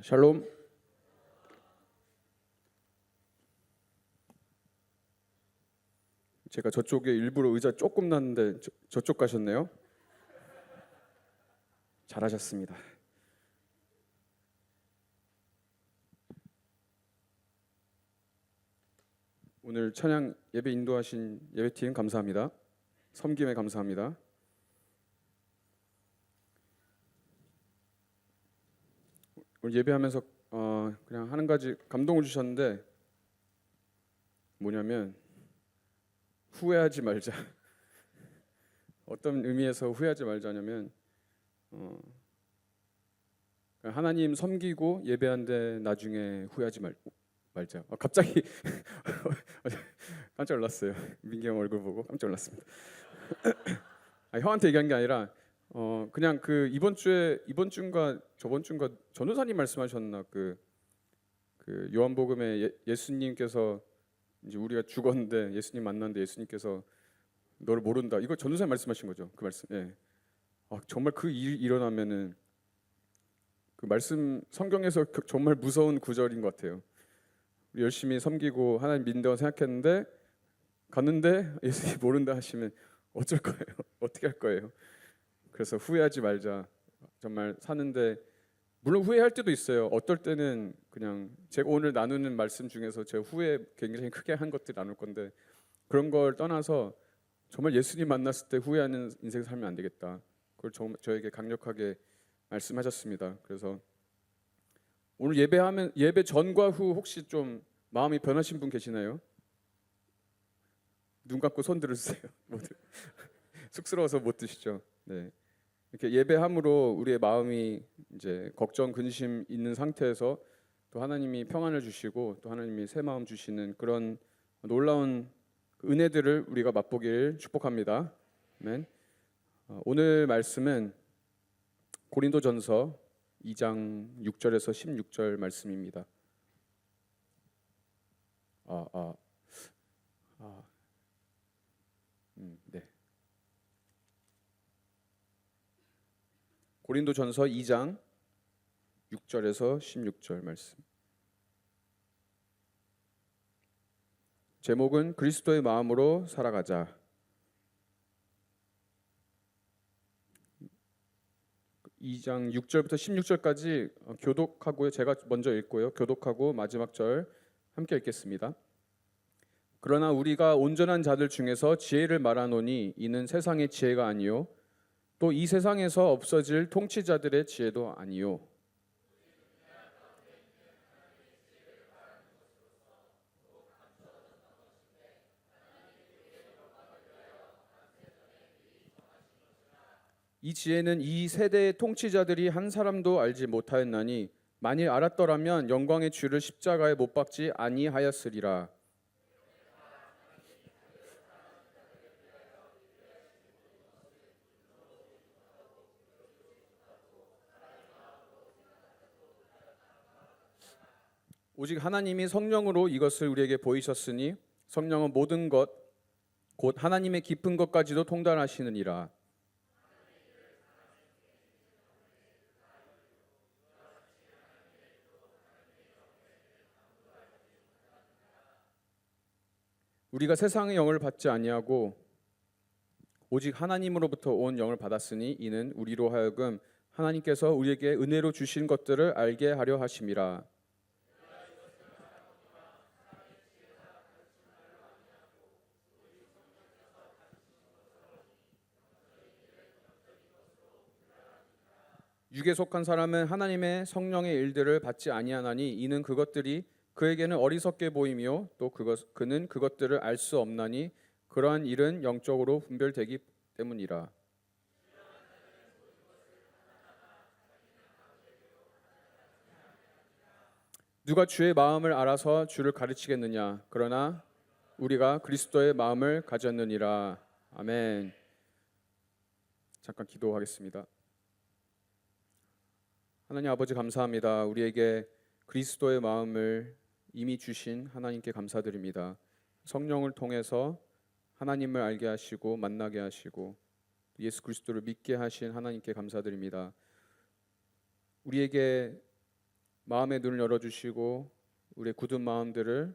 샬롬. 제가 저쪽에 일부러 의자 조금 놨는데 저쪽 가셨네요. 잘하셨습니다. 오늘 찬양 예배 인도하신 예배팀 감사합니다. 섬김에 감사합니다. 오늘 예배하면서 그냥 한 가지 감동을 주셨는데 뭐냐면 후회하지 말자. 어떤 의미에서 후회하지 말자냐면 하나님 섬기고 예배한데 나중에 후회하지 말자. 갑자기 깜짝 놀랐어요. 민기 형 얼굴 보고 깜짝 놀랐습니다. 형한테 얘기한 게 아니라 그냥 그 이번 주인가 저번 주인가 전도사님 말씀하셨나 그 요한복음에 예수님께서 이제 우리가 죽었는데 예수님 만났는데 예수님께서 너를 모른다. 이거 전도사님 말씀하신 거죠. 그 말씀. 예. 정말 그 일이 일어나면은 그 말씀 성경에서 정말 무서운 구절인 것 같아요. 우리 열심히 섬기고 하나님 믿는다고 생각했는데 갔는데 예수님 모른다 하시면 어쩔 거예요? 어떻게 할 거예요? 그래서 후회하지 말자. 정말 사는데 물론 후회할 때도 있어요. 어떨 때는 그냥 제가 오늘 나누는 말씀 중에서 제가 후회 굉장히 크게 한 것들 나눌 건데 그런 걸 떠나서 정말 예수님 만났을 때 후회하는 인생 살면 안 되겠다. 그걸 저에게 강력하게 말씀하셨습니다. 그래서 오늘 예배 전과 후 혹시 좀 마음이 변하신 분 계시나요? 눈 감고 손 들으세요. 쑥스러워서 못 드시죠. 네. 이렇게 예배함으로 우리의 마음이 이제 걱정, 근심 있는 상태에서 또 하나님이 평안을 주시고 또 하나님이 새 마음 주시는 그런 놀라운 은혜들을 우리가 맛보길 축복합니다. 아멘. 오늘 말씀은 고린도전서 2장 6절에서 16절 말씀입니다. 네. 고린도전서 2장 6절에서 16절 말씀. 제목은 그리스도의 마음으로 살아가자. 2장 6절부터 16절까지 교독하고요. 제가 먼저 읽고요. 교독하고 마지막 절 함께 읽겠습니다. 그러나 우리가 온전한 자들 중에서 지혜를 말하노니 이는 세상의 지혜가 아니요 또 이 세상에서 없어질 통치자들의 지혜도 아니요 이 지혜는 이 세대의 통치자들이 한 사람도 알지 못하였나니 만일 알았더라면 영광의 주를 십자가에 못 박지 아니하였으리라. 오직 하나님이 성령으로 이것을 우리에게 보이셨으니 성령은 모든 것 곧 하나님의 깊은 것까지도 통달하시느니라. 우리가 세상의 영을 받지 아니하고 오직 하나님으로부터 온 영을 받았으니 이는 우리로 하여금 하나님께서 우리에게 은혜로 주신 것들을 알게 하려 하심이라. 육에 속한 사람은 하나님의 성령의 일들을 받지 아니하나니 이는 그것들이 그에게는 어리석게 보이며 또 그는 그것들을 알 수 없나니 그러한 일은 영적으로 분별되기 때문이라. 누가 주의 마음을 알아서 주를 가르치겠느냐? 그러나 우리가 그리스도의 마음을 가졌느니라. 아멘. 잠깐 기도하겠습니다. 하나님 아버지 감사합니다. 우리에게 그리스도의 마음을 이미 주신 하나님께 감사드립니다. 성령을 통해서 하나님을 알게 하시고 만나게 하시고 예수 그리스도를 믿게 하신 하나님께 감사드립니다. 우리에게 마음의 눈을 열어주시고 우리의 굳은 마음들을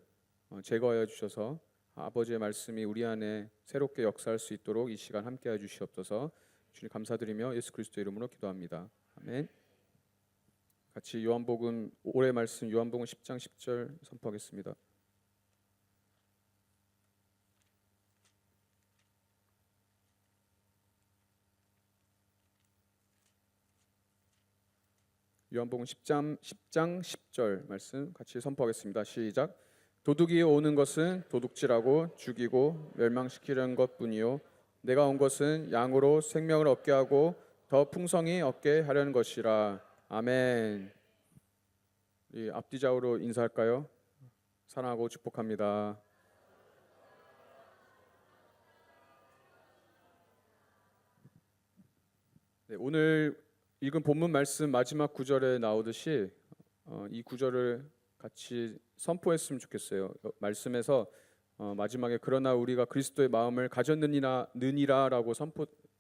제거하여 주셔서 아버지의 말씀이 우리 안에 새롭게 역사할 수 있도록 이 시간 함께해 주시옵소서. 주님 감사드리며 예수 그리스도 이름으로 기도합니다. 아멘. 같이 요한복음 올해 말씀 요한복음 10장 10절 선포하겠습니다. 요한복음 10장 10절 말씀 같이 선포하겠습니다. 시작. 도둑이 오는 것은 도둑질하고 죽이고 멸망시키려는 것뿐이요 내가 온 것은 양으로 생명을 얻게 하고 더 풍성히 얻게 하려는 것이라. 아멘. 이 앞뒤좌우로 인사할까요? 사랑하고 축복합니다. 네, 오늘 읽은 본문 말씀 마지막 구절에 나오듯이 이 구절을 같이 선포했으면 좋겠어요. 말씀에서 마지막에 그러나 우리가 그리스도의 마음을 가졌느니라라고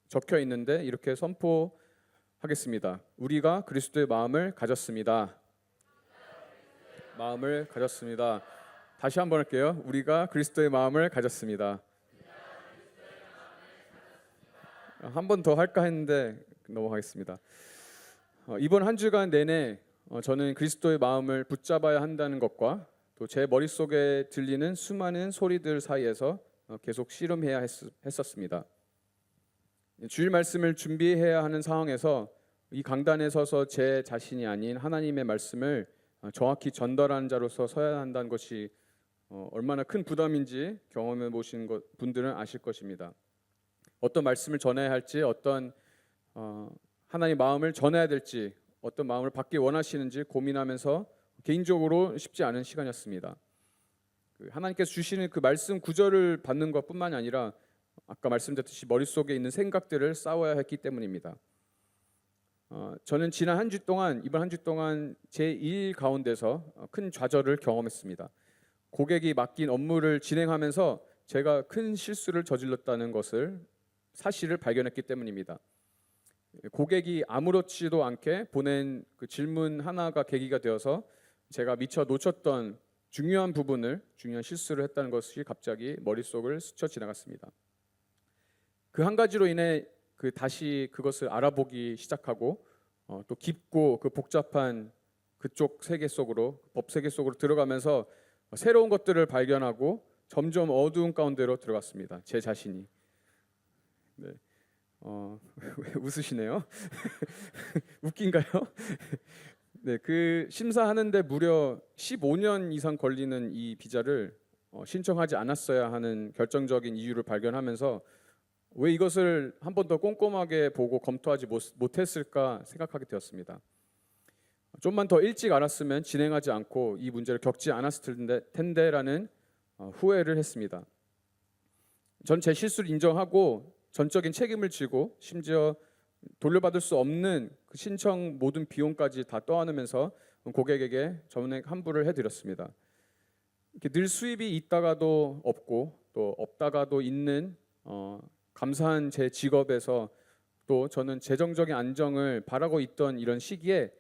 적혀 있는데 이렇게 선포하겠습니다. 우리가 그리스도의 마음을 가졌습니다. 마음을 가졌습니다. 다시 한번 할게요. 우리가 그리스도의 마음을 가졌습니다. 한 번 더 할까 했는데 넘어가겠습니다. 이번 한 주간 내내 저는 그리스도의 마음을 붙잡아야 한다는 것과 또 제 머릿속에 들리는 수많은 소리들 사이에서 계속 씨름해야 했었습니다. 주일 말씀을 준비해야 하는 상황에서 이 강단에 서서 제 자신이 아닌 하나님의 말씀을 정확히 전달하는 자로서 서야 한다는 것이 얼마나 큰 부담인지 경험해 보신 분들은 아실 것입니다. 어떤 말씀을 전해야 할지, 어떤 하나님의 마음을 전해야 될지, 어떤 마음을 받기 원하시는지 고민하면서 개인적으로 쉽지 않은 시간이었습니다. 하나님께서 주시는 그 말씀 구절을 받는 것뿐만이 아니라 아까 말씀드렸듯이 머릿속에 있는 생각들을 싸워야 했기 때문입니다. 저는 지난 한 주 동안, 이번 한 주 동안 제 일 가운데서 큰 좌절을 경험했습니다. 고객이 맡긴 업무를 진행하면서 제가 큰 실수를 저질렀다는 것을 사실을 발견했기 때문입니다. 고객이 아무렇지도 않게 보낸 그 질문 하나가 계기가 되어서 제가 미처 놓쳤던 중요한 실수를 했다는 것이 갑자기 머릿속을 스쳐 지나갔습니다. 그 한 가지로 인해 다시 그것을 알아보기 시작하고 또 깊고 그 복잡한 그쪽 세계 속으로, 법 세계 속으로 들어가면서 새로운 것들을 발견하고 점점 어두운 가운데로 들어갔습니다. 제 자신이. 네. 왜 웃으시네요? 웃긴가요? 네, 그 심사하는데 무려 15년 이상 걸리는 이 비자를 신청하지 않았어야 하는 결정적인 이유를 발견하면서 왜 이것을 한 번 더 꼼꼼하게 보고 검토하지 못했을까 생각하게 되었습니다. 좀만 더 일찍 알았으면 진행하지 않고 이 문제를 겪지 않았을 텐데라는 후회를 했습니다. 전 제 실수를 인정하고 전적인 책임을 지고 심지어 돌려받을 수 없는 그 신청 모든 비용까지 다 떠안으면서 고객에게 전액 환불을 해드렸습니다. 이렇게 늘 수입이 있다가도 없고 또 없다가도 있는 감사한 제 직업에서 또 저는 재정적인 안정을 바라고 있던 이런 시기에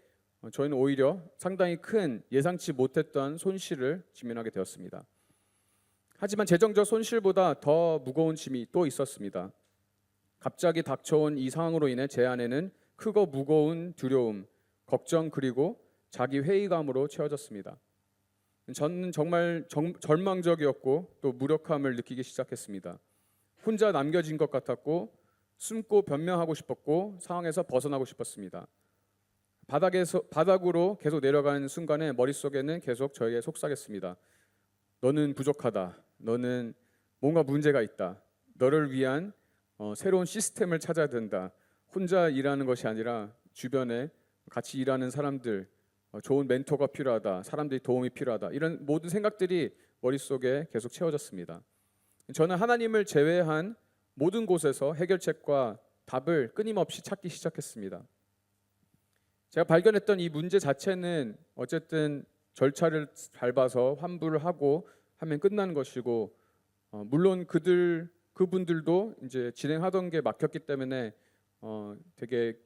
저희는 오히려 상당히 큰 예상치 못했던 손실을 직면하게 되었습니다. 하지만 재정적 손실보다 더 무거운 짐이 또 있었습니다. 갑자기 닥쳐온 이 상황으로 인해 제 안에는 크고 무거운 두려움, 걱정 그리고 자기 회의감으로 채워졌습니다. 저는 정말 절망적이었고 또 무력함을 느끼기 시작했습니다. 혼자 남겨진 것 같았고 숨고 변명하고 싶었고 상황에서 벗어나고 싶었습니다. 바닥으로 계속 내려가는 순간에 머릿속에는 계속 저에게 속삭였습니다. 너는 부족하다. 너는 뭔가 문제가 있다. 너를 위한 새로운 시스템을 찾아야 된다. 혼자 일하는 것이 아니라 주변에 같이 일하는 사람들, 좋은 멘토가 필요하다. 사람들이 도움이 필요하다. 이런 모든 생각들이 머릿속에 계속 채워졌습니다. 저는 하나님을 제외한 모든 곳에서 해결책과 답을 끊임없이 찾기 시작했습니다. 제가 발견했던 이 문제 자체는 어쨌든 절차를 밟아서 환불을 하고 하면 끝나는 것이고 물론 그분들도 이제 진행하던 게 막혔기 때문에 되게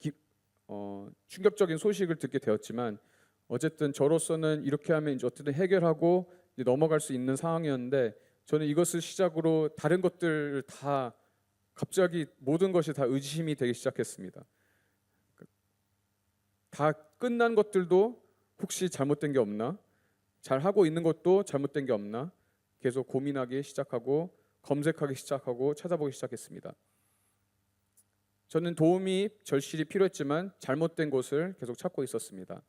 충격적인 소식을 듣게 되었지만 어쨌든 저로서는 이렇게 하면 이제 어떻게든 해결하고 이제 넘어갈 수 있는 상황이었는데, 저는 이것을 시작으로 다른 것들 다 갑자기 모든 것이 다 의심이 되기 시작했습니다. 다 끝난 것들도 혹시 잘못된 게 없나? 잘 하고 있는 것도 잘못된 게 없나? 계속 고민하기 시작하고 검색하기 시작하고 찾아보기 시작했습니다. 저는 도움이 절실히 필요했지만 잘못된 곳을 계속 찾고 있었습니다.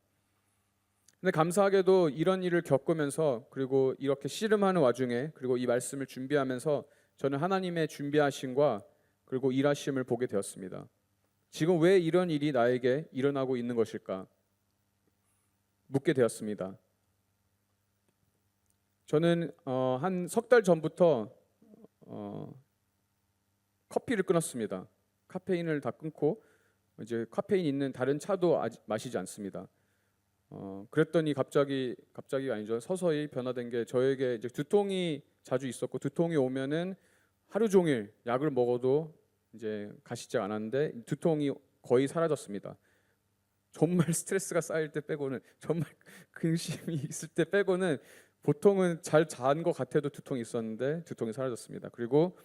근데 감사하게도 이런 일을 겪으면서, 그리고 이렇게 씨름하는 와중에, 그리고 이 말씀을 준비하면서 저는 하나님의 준비하심과 그리고 일하심을 보게 되었습니다. 지금 왜 이런 일이 나에게 일어나고 있는 것일까? 묻게 되었습니다. 저는 한 석 달 전부터 커피를 끊었습니다. 카페인을 다 끊고 이제 카페인 있는 다른 차도 마시지 않습니다. 그랬더니 갑자기 아니죠. 서서히 변화된 게, 저에게 이제 두통이 자주 있었고, 두통이 오면은 하루 종일 약을 먹어도 이제 가시지 않았는데 두통이 거의 사라졌습니다. 정말 스트레스가 쌓일 때 빼고는, 정말 근심이 있을 때 빼고는 보통은 잘 잔 것 같아도 두통이 있었는데 두통이 사라졌습니다. 그리고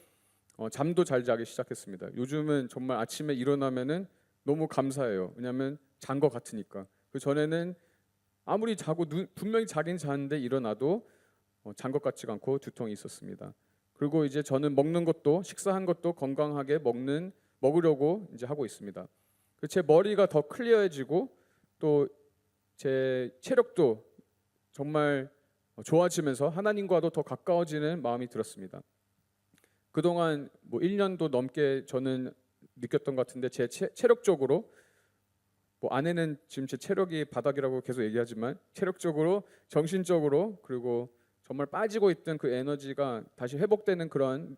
잠도 잘 자기 시작했습니다. 요즘은 정말 아침에 일어나면은 너무 감사해요. 왜냐하면 잔 것 같으니까. 그 전에는 아무리 자고 분명히 자긴 자는데 일어나도 잔 것 같지가 않고 두통이 있었습니다. 그리고 이제 저는 먹는 것도, 식사한 것도 건강하게 먹으려고 이제 하고 있습니다. 제 머리가 더 클리어해지고 또 제 체력도 정말 좋아지면서 하나님과도 더 가까워지는 마음이 들었습니다. 그동안 뭐 1년도 넘게 저는 느꼈던 것 같은데, 제 체력적으로, 뭐 아내는 지금 제 체력이 바닥이라고 계속 얘기하지만 체력적으로, 정신적으로, 그리고 정말 빠지고 있던 그 에너지가 다시 회복되는 그런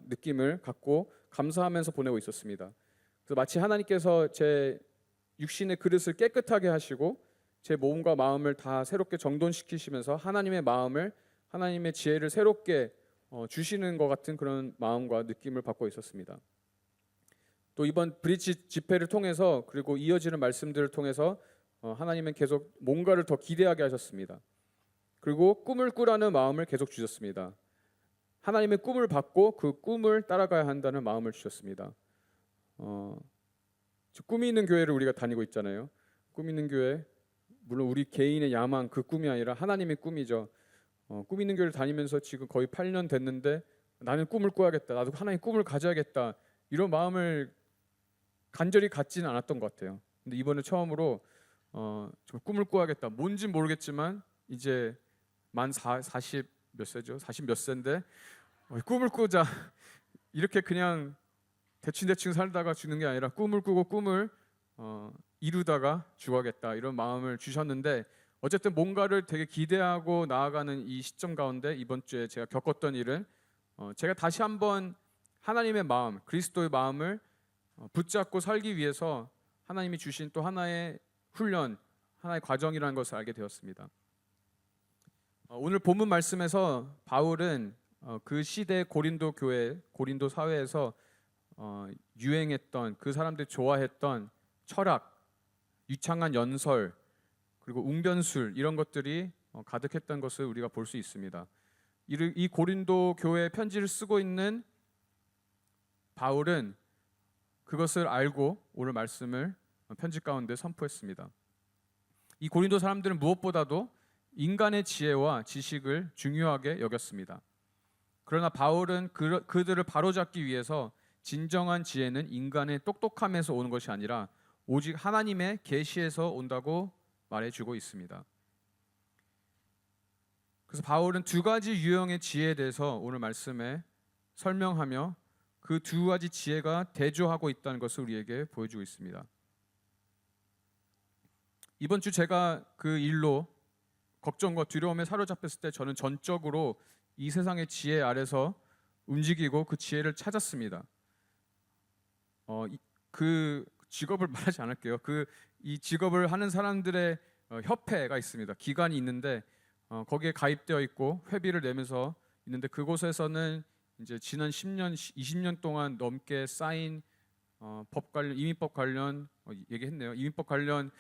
느낌을 갖고 감사하면서 보내고 있었습니다. 그래서 마치 하나님께서 제 육신의 그릇을 깨끗하게 하시고 제 몸과 마음을 다 새롭게 정돈시키시면서 하나님의 마음을, 하나님의 지혜를 새롭게 주시는 것 같은 그런 마음과 느낌을 받고 있었습니다. 또 이번 브릿지 집회를 통해서, 그리고 이어지는 말씀들을 통해서 하나님은 계속 뭔가를 더 기대하게 하셨습니다. 그리고 꿈을 꾸라는 마음을 계속 주셨습니다. 하나님의 꿈을 받고 그 꿈을 따라가야 한다는 마음을 주셨습니다. 꿈이 있는 교회를 우리가 다니고 있잖아요. 꿈 있는 교회, 물론 우리 개인의 야망, 그 꿈이 아니라 하나님의 꿈이죠. 꿈 있는 교회를 다니면서 지금 거의 8년 됐는데 나는 꿈을 꿔야겠다, 나도 하나님의 꿈을 가져야겠다, 이런 마음을 간절히 갖지는 않았던 것 같아요. 근데 이번에 처음으로 저 꿈을 꿔야겠다, 뭔진 모르겠지만 이제 만 40 몇 세죠? 40 몇 세인데 꿈을 꾸자, 이렇게 그냥 대충 살다가 죽는 게 아니라 꿈을 꾸고 꿈을 이루다가 죽어야겠다, 이런 마음을 주셨는데, 어쨌든 뭔가를 되게 기대하고 나아가는 이 시점 가운데 이번 주에 제가 겪었던 일은, 제가 다시 한번 하나님의 마음, 그리스도의 마음을 붙잡고 살기 위해서 하나님이 주신 또 하나의 훈련, 하나의 과정이라는 것을 알게 되었습니다. 오늘 본문 말씀에서 바울은 그 시대 고린도 교회, 고린도 사회에서 유행했던, 그 사람들이 좋아했던 철학, 유창한 연설, 그리고 웅변술, 이런 것들이 가득했던 것을 우리가 볼 수 있습니다. 이 고린도 교회에 편지를 쓰고 있는 바울은 그것을 알고 오늘 말씀을 편지 가운데 선포했습니다. 이 고린도 사람들은 무엇보다도 인간의 지혜와 지식을 중요하게 여겼습니다. 그러나 바울은 그들을 바로잡기 위해서 진정한 지혜는 인간의 똑똑함에서 오는 것이 아니라 오직 하나님의 계시에서 온다고 말해주고 있습니다. 그래서 바울은 두 가지 유형의 지혜에 대해서 오늘 말씀에 설명하며 그 두 가지 지혜가 대조하고 있다는 것을 우리에게 보여주고 있습니다. 이번 주 제가 그 일로 걱정과 두려움에 사로잡혔을 때 저는 전적으로 이 세상의 지혜 아래서 움직이고 그 지혜를 찾았습니다. 그 직업을 말하지 않을게요. 이 직업을 하는 사람들의 협회가 있습니다. 기관이 있는데 거기에 가입되어 있고 회비를 내면서 있는데, 그곳에서는 이제 지난 10년, 20년 동안 넘게 쌓인 법 관련, 이민법 관련 얘기했네요. 이민법 관련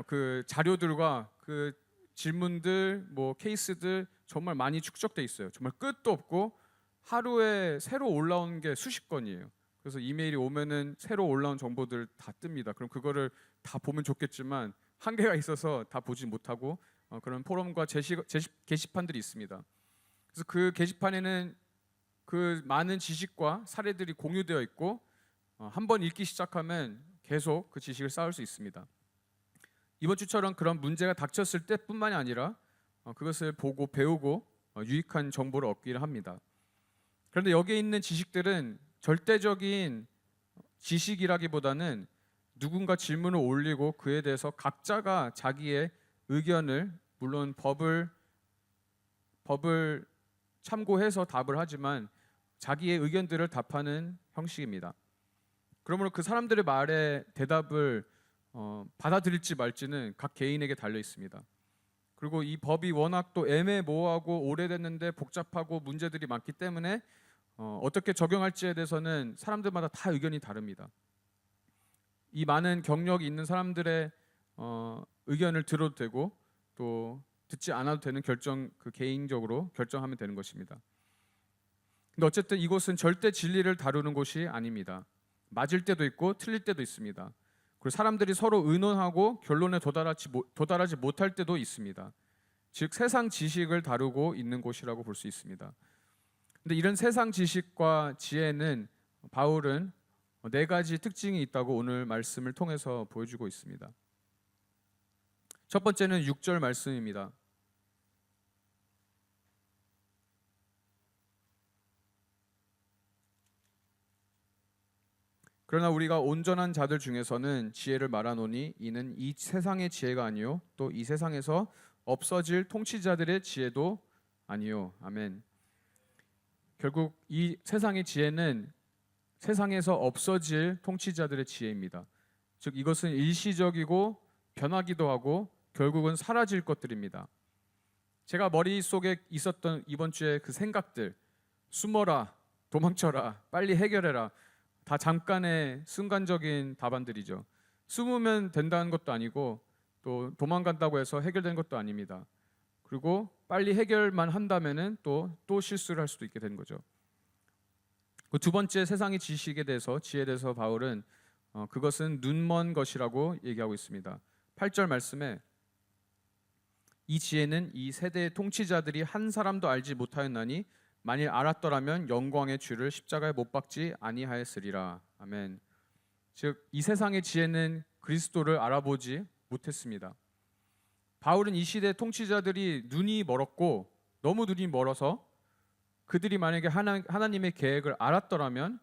그 자료들과 그 질문들, 뭐 케이스들 정말 많이 축적돼 있어요. 정말 끝도 없고 하루에 새로 올라오는 게 수십 건이에요. 그래서 이메일이 오면은 새로 올라온 정보들 다 뜹니다. 그럼 그거를 다 보면 좋겠지만 한계가 있어서 다 보지 못하고 그런 포럼과 게시판들이 있습니다. 그래서 그 게시판에는 그 많은 지식과 사례들이 공유되어 있고 한번 읽기 시작하면 계속 그 지식을 쌓을 수 있습니다. 이번 주처럼 그런 문제가 닥쳤을 때뿐만이 아니라 그것을 보고 배우고 유익한 정보를 얻기를 합니다. 그런데 여기에 있는 지식들은 절대적인 지식이라기보다는 누군가 질문을 올리고 그에 대해서 각자가 자기의 의견을, 물론 법을 참고해서 답을 하지만 자기의 의견들을 답하는 형식입니다. 그러므로 그 사람들의 말에 대답을 받아들일지 말지는 각 개인에게 달려 있습니다. 그리고 이 법이 워낙 또 애매모호하고 오래됐는데 복잡하고 문제들이 많기 때문에 어떻게 적용할지에 대해서는 사람들마다 다 의견이 다릅니다. 이 많은 경력이 있는 사람들의 의견을 들어도 되고 또 듣지 않아도 되는 그 개인적으로 결정하면 되는 것입니다. 근데 어쨌든 이곳은 절대 진리를 다루는 곳이 아닙니다. 맞을 때도 있고 틀릴 때도 있습니다. 그리고 사람들이 서로 의논하고 결론에 도달하지 못할 때도 있습니다. 즉 세상 지식을 다루고 있는 곳이라고 볼 수 있습니다. 근데 이런 세상 지식과 지혜는 바울은 네 가지 특징이 있다고 오늘 말씀을 통해서 보여주고 있습니다. 첫 번째는 6절 말씀입니다. 그러나 우리가 온전한 자들 중에서는 지혜를 말하노니 이는 이 세상의 지혜가 아니요 또 이 세상에서 없어질 통치자들의 지혜도 아니요. 아멘. 결국 이 세상의 지혜는 세상에서 없어질 통치자들의 지혜입니다. 즉 이것은 일시적이고 변하기도 하고 결국은 사라질 것들입니다. 제가 머릿속에 있었던 이번 주에 그 생각들, 숨어라, 도망쳐라, 빨리 해결해라, 다 잠깐의 순간적인 답안들이죠. 숨으면 된다는 것도 아니고 또 도망간다고 해서 해결되는 것도 아닙니다. 그리고 빨리 해결만 한다면은 또 실수를 할 수도 있게 되는 거죠. 그 두 번째 세상의 지식에 대해서, 지혜에 대해서 바울은 그것은 눈먼 것이라고 얘기하고 있습니다. 8절 말씀에 이 지혜는 이 세대의 통치자들이 한 사람도 알지 못하였나니 만일 알았더라면 영광의 주를 십자가에 못 박지 아니하였으리라. 아멘. 즉 이 세상의 지혜는 그리스도를 알아보지 못했습니다. 바울은 이 시대 통치자들이 눈이 멀었고 너무 눈이 멀어서 그들이 만약에 하나님의 계획을 알았더라면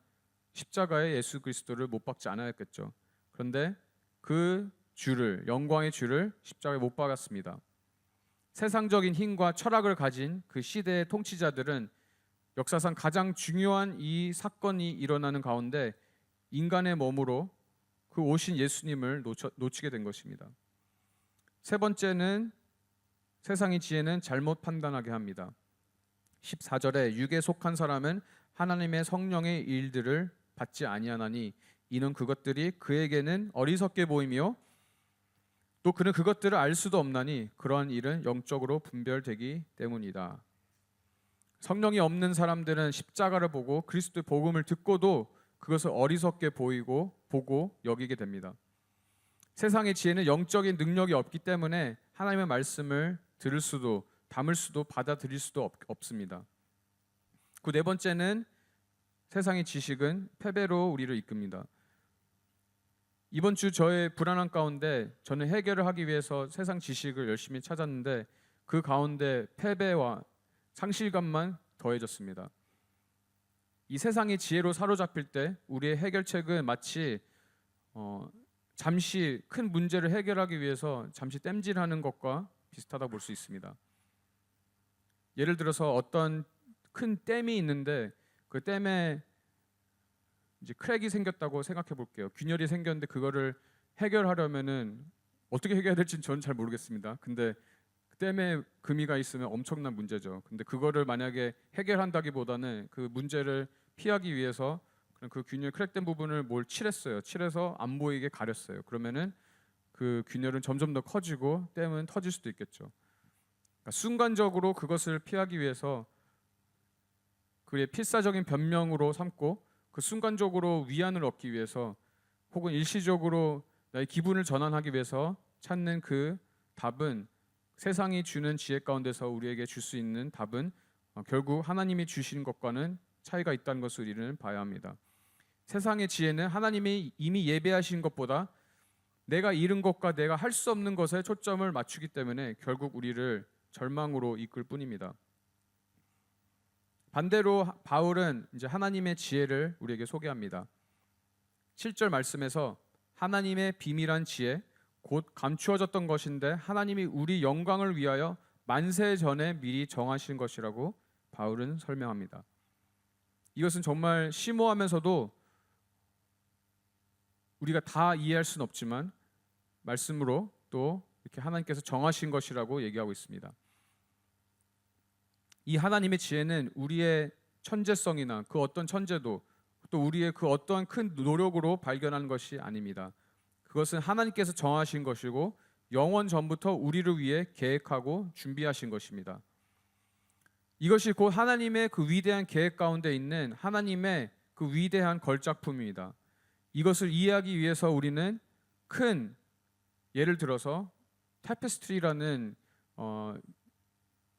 십자가에 예수 그리스도를 못 박지 않았겠죠. 그런데 그 주를, 영광의 주를 십자가에 못 박았습니다. 세상적인 힘과 철학을 가진 그 시대의 통치자들은 역사상 가장 중요한 이 사건이 일어나는 가운데 인간의 몸으로 그 오신 예수님을 놓치게 된 것입니다. 세 번째는 세상의 지혜는 잘못 판단하게 합니다. 14절에 육에 속한 사람은 하나님의 성령의 일들을 받지 아니하나니 이는 그것들이 그에게는 어리석게 보이며 또 그는 그것들을 알 수도 없나니 그러한 일은 영적으로 분별되기 때문이다. 성령이 없는 사람들은 십자가를 보고 그리스도의 복음을 듣고도 그것을 어리석게 보고 여기게 됩니다. 세상의 지혜는 영적인 능력이 없기 때문에 하나님의 말씀을 들을 수도 담을 수도 받아들일 수도 없습니다. 그 네 번째는 세상의 지식은 패배로 우리를 이끕니다. 이번 주 저의 불안한 가운데 저는 해결을 하기 위해서 세상 지식을 열심히 찾았는데 그 가운데 패배와 상실감만 더해졌습니다. 이 세상의 지혜로 사로잡힐 때 우리의 해결책은 마치 잠시 큰 문제를 해결하기 위해서 잠시 땜질하는 것과 비슷하다고 볼 수 있습니다. 예를 들어서 어떤 큰 댐이 있는데 그 댐에 이제 크랙이 생겼다고 생각해 볼게요. 균열이 생겼는데 그거를 해결하려면은 어떻게 해결해야 될지는 저는 잘 모르겠습니다. 근데 댐에 금이가 있으면 엄청난 문제죠. 근데 그거를 만약에 해결한다기보다는 그 문제를 피하기 위해서 그 균열 크랙된 부분을 칠했어요. 칠해서 안 보이게 가렸어요. 그러면은 그 균열은 점점 더 커지고 때문에 터질 수도 있겠죠. 그러니까 순간적으로 그것을 피하기 위해서 그의 필사적인 변명으로 삼고 그 순간적으로 위안을 얻기 위해서 혹은 일시적으로 나의 기분을 전환하기 위해서 찾는 그 답은, 세상이 주는 지혜 가운데서 우리에게 줄 수 있는 답은 결국 하나님이 주신 것과는 차이가 있다는 것을 우리는 봐야 합니다. 세상의 지혜는 하나님이 이미 예배하신 것보다 내가 이룬 것과 내가 할 수 없는 것에 초점을 맞추기 때문에 결국 우리를 절망으로 이끌 뿐입니다. 반대로 바울은 이제 하나님의 지혜를 우리에게 소개합니다. 7절 말씀에서 하나님의 비밀한 지혜 곧 감추어졌던 것인데 하나님이 우리 영광을 위하여 만세 전에 미리 정하신 것이라고 바울은 설명합니다. 이것은 정말 심오하면서도 우리가 다 이해할 수는 없지만 말씀으로 또 이렇게 하나님께서 정하신 것이라고 얘기하고 있습니다. 이 하나님의 지혜는 우리의 천재성이나 그 어떤 천재도 또 우리의 그 어떠한 큰 노력으로 발견하는 것이 아닙니다. 그것은 하나님께서 정하신 것이고 영원 전부터 우리를 위해 계획하고 준비하신 것입니다. 이것이 곧 하나님의 그 위대한 계획 가운데 있는 하나님의 그 위대한 걸작품입니다. 이것을 이해하기 위해서 우리는 큰 예를 들어서 타페스트리라는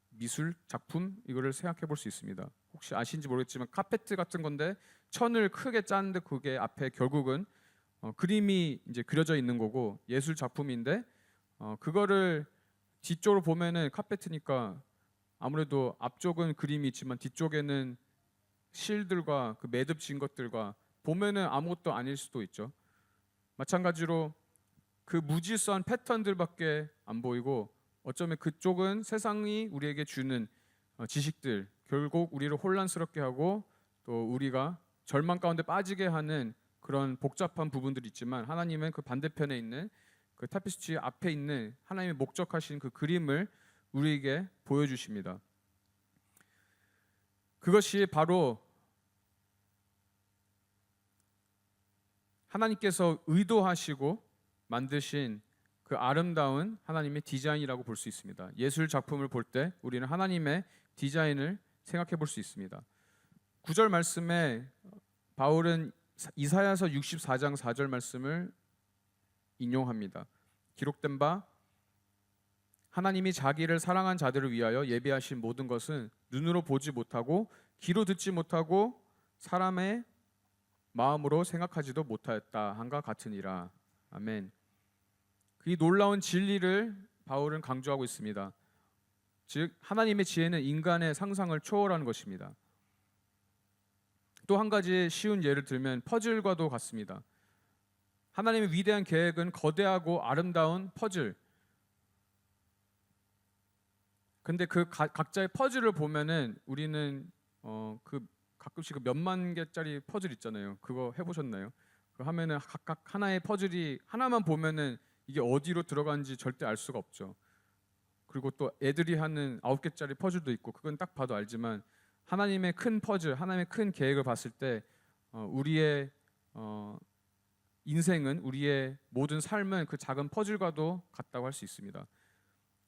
미술 작품 이거를 생각해 볼 수 있습니다. 혹시 아신지 모르겠지만 카페트 같은 건데 천을 크게 짰는데 그게 앞에 결국은 그림이 이제 그려져 있는 거고 예술 작품인데 그거를 뒤쪽으로 보면은 카페트니까 아무래도 앞쪽은 그림이 있지만 뒤쪽에는 실들과 그 매듭 지은 것들과 보면은 아무것도 아닐 수도 있죠. 마찬가지로 그 무질서한 패턴들밖에 안 보이고 어쩌면 그쪽은 세상이 우리에게 주는 지식들, 결국 우리를 혼란스럽게 하고 또 우리가 절망 가운데 빠지게 하는 그런 복잡한 부분들이 있지만 하나님은 그 반대편에 있는 그 타피스트리 앞에 있는 하나님의 목적하신 그 그림을 우리에게 보여주십니다. 그것이 바로 하나님께서 의도하시고 만드신 그 아름다운 하나님의 디자인이라고 볼 수 있습니다. 예술 작품을 볼 때 우리는 하나님의 디자인을 생각해 볼 수 있습니다. 9절 말씀에 바울은 이사야서 64장 4절 말씀을 인용합니다. 기록된 바 하나님이 자기를 사랑한 자들을 위하여 예비하신 모든 것은 눈으로 보지 못하고 귀로 듣지 못하고 사람의 마음으로 생각하지도 못하였다 한과 같으니라. 아멘. 이 놀라운 진리를 바울은 강조하고 있습니다. 즉 하나님의 지혜는 인간의 상상을 초월하는 것입니다. 또 한 가지 쉬운 예를 들면 퍼즐과도 같습니다. 하나님의 위대한 계획은 거대하고 아름다운 퍼즐. 근데 그 각자의 퍼즐을 보면은 우리는 그 가끔씩 그 몇만 개짜리 퍼즐 있잖아요. 그거 해보셨나요? 그 하면은 각각 하나의 퍼즐이 하나만 보면은 이게 어디로 들어가는지 절대 알 수가 없죠. 그리고 또 애들이 하는 9개짜리 퍼즐도 있고 그건 딱 봐도 알지만 하나님의 큰 퍼즐, 하나님의 큰 계획을 봤을 때 우리의 인생은, 우리의 모든 삶은 그 작은 퍼즐과도 같다고 할 수 있습니다.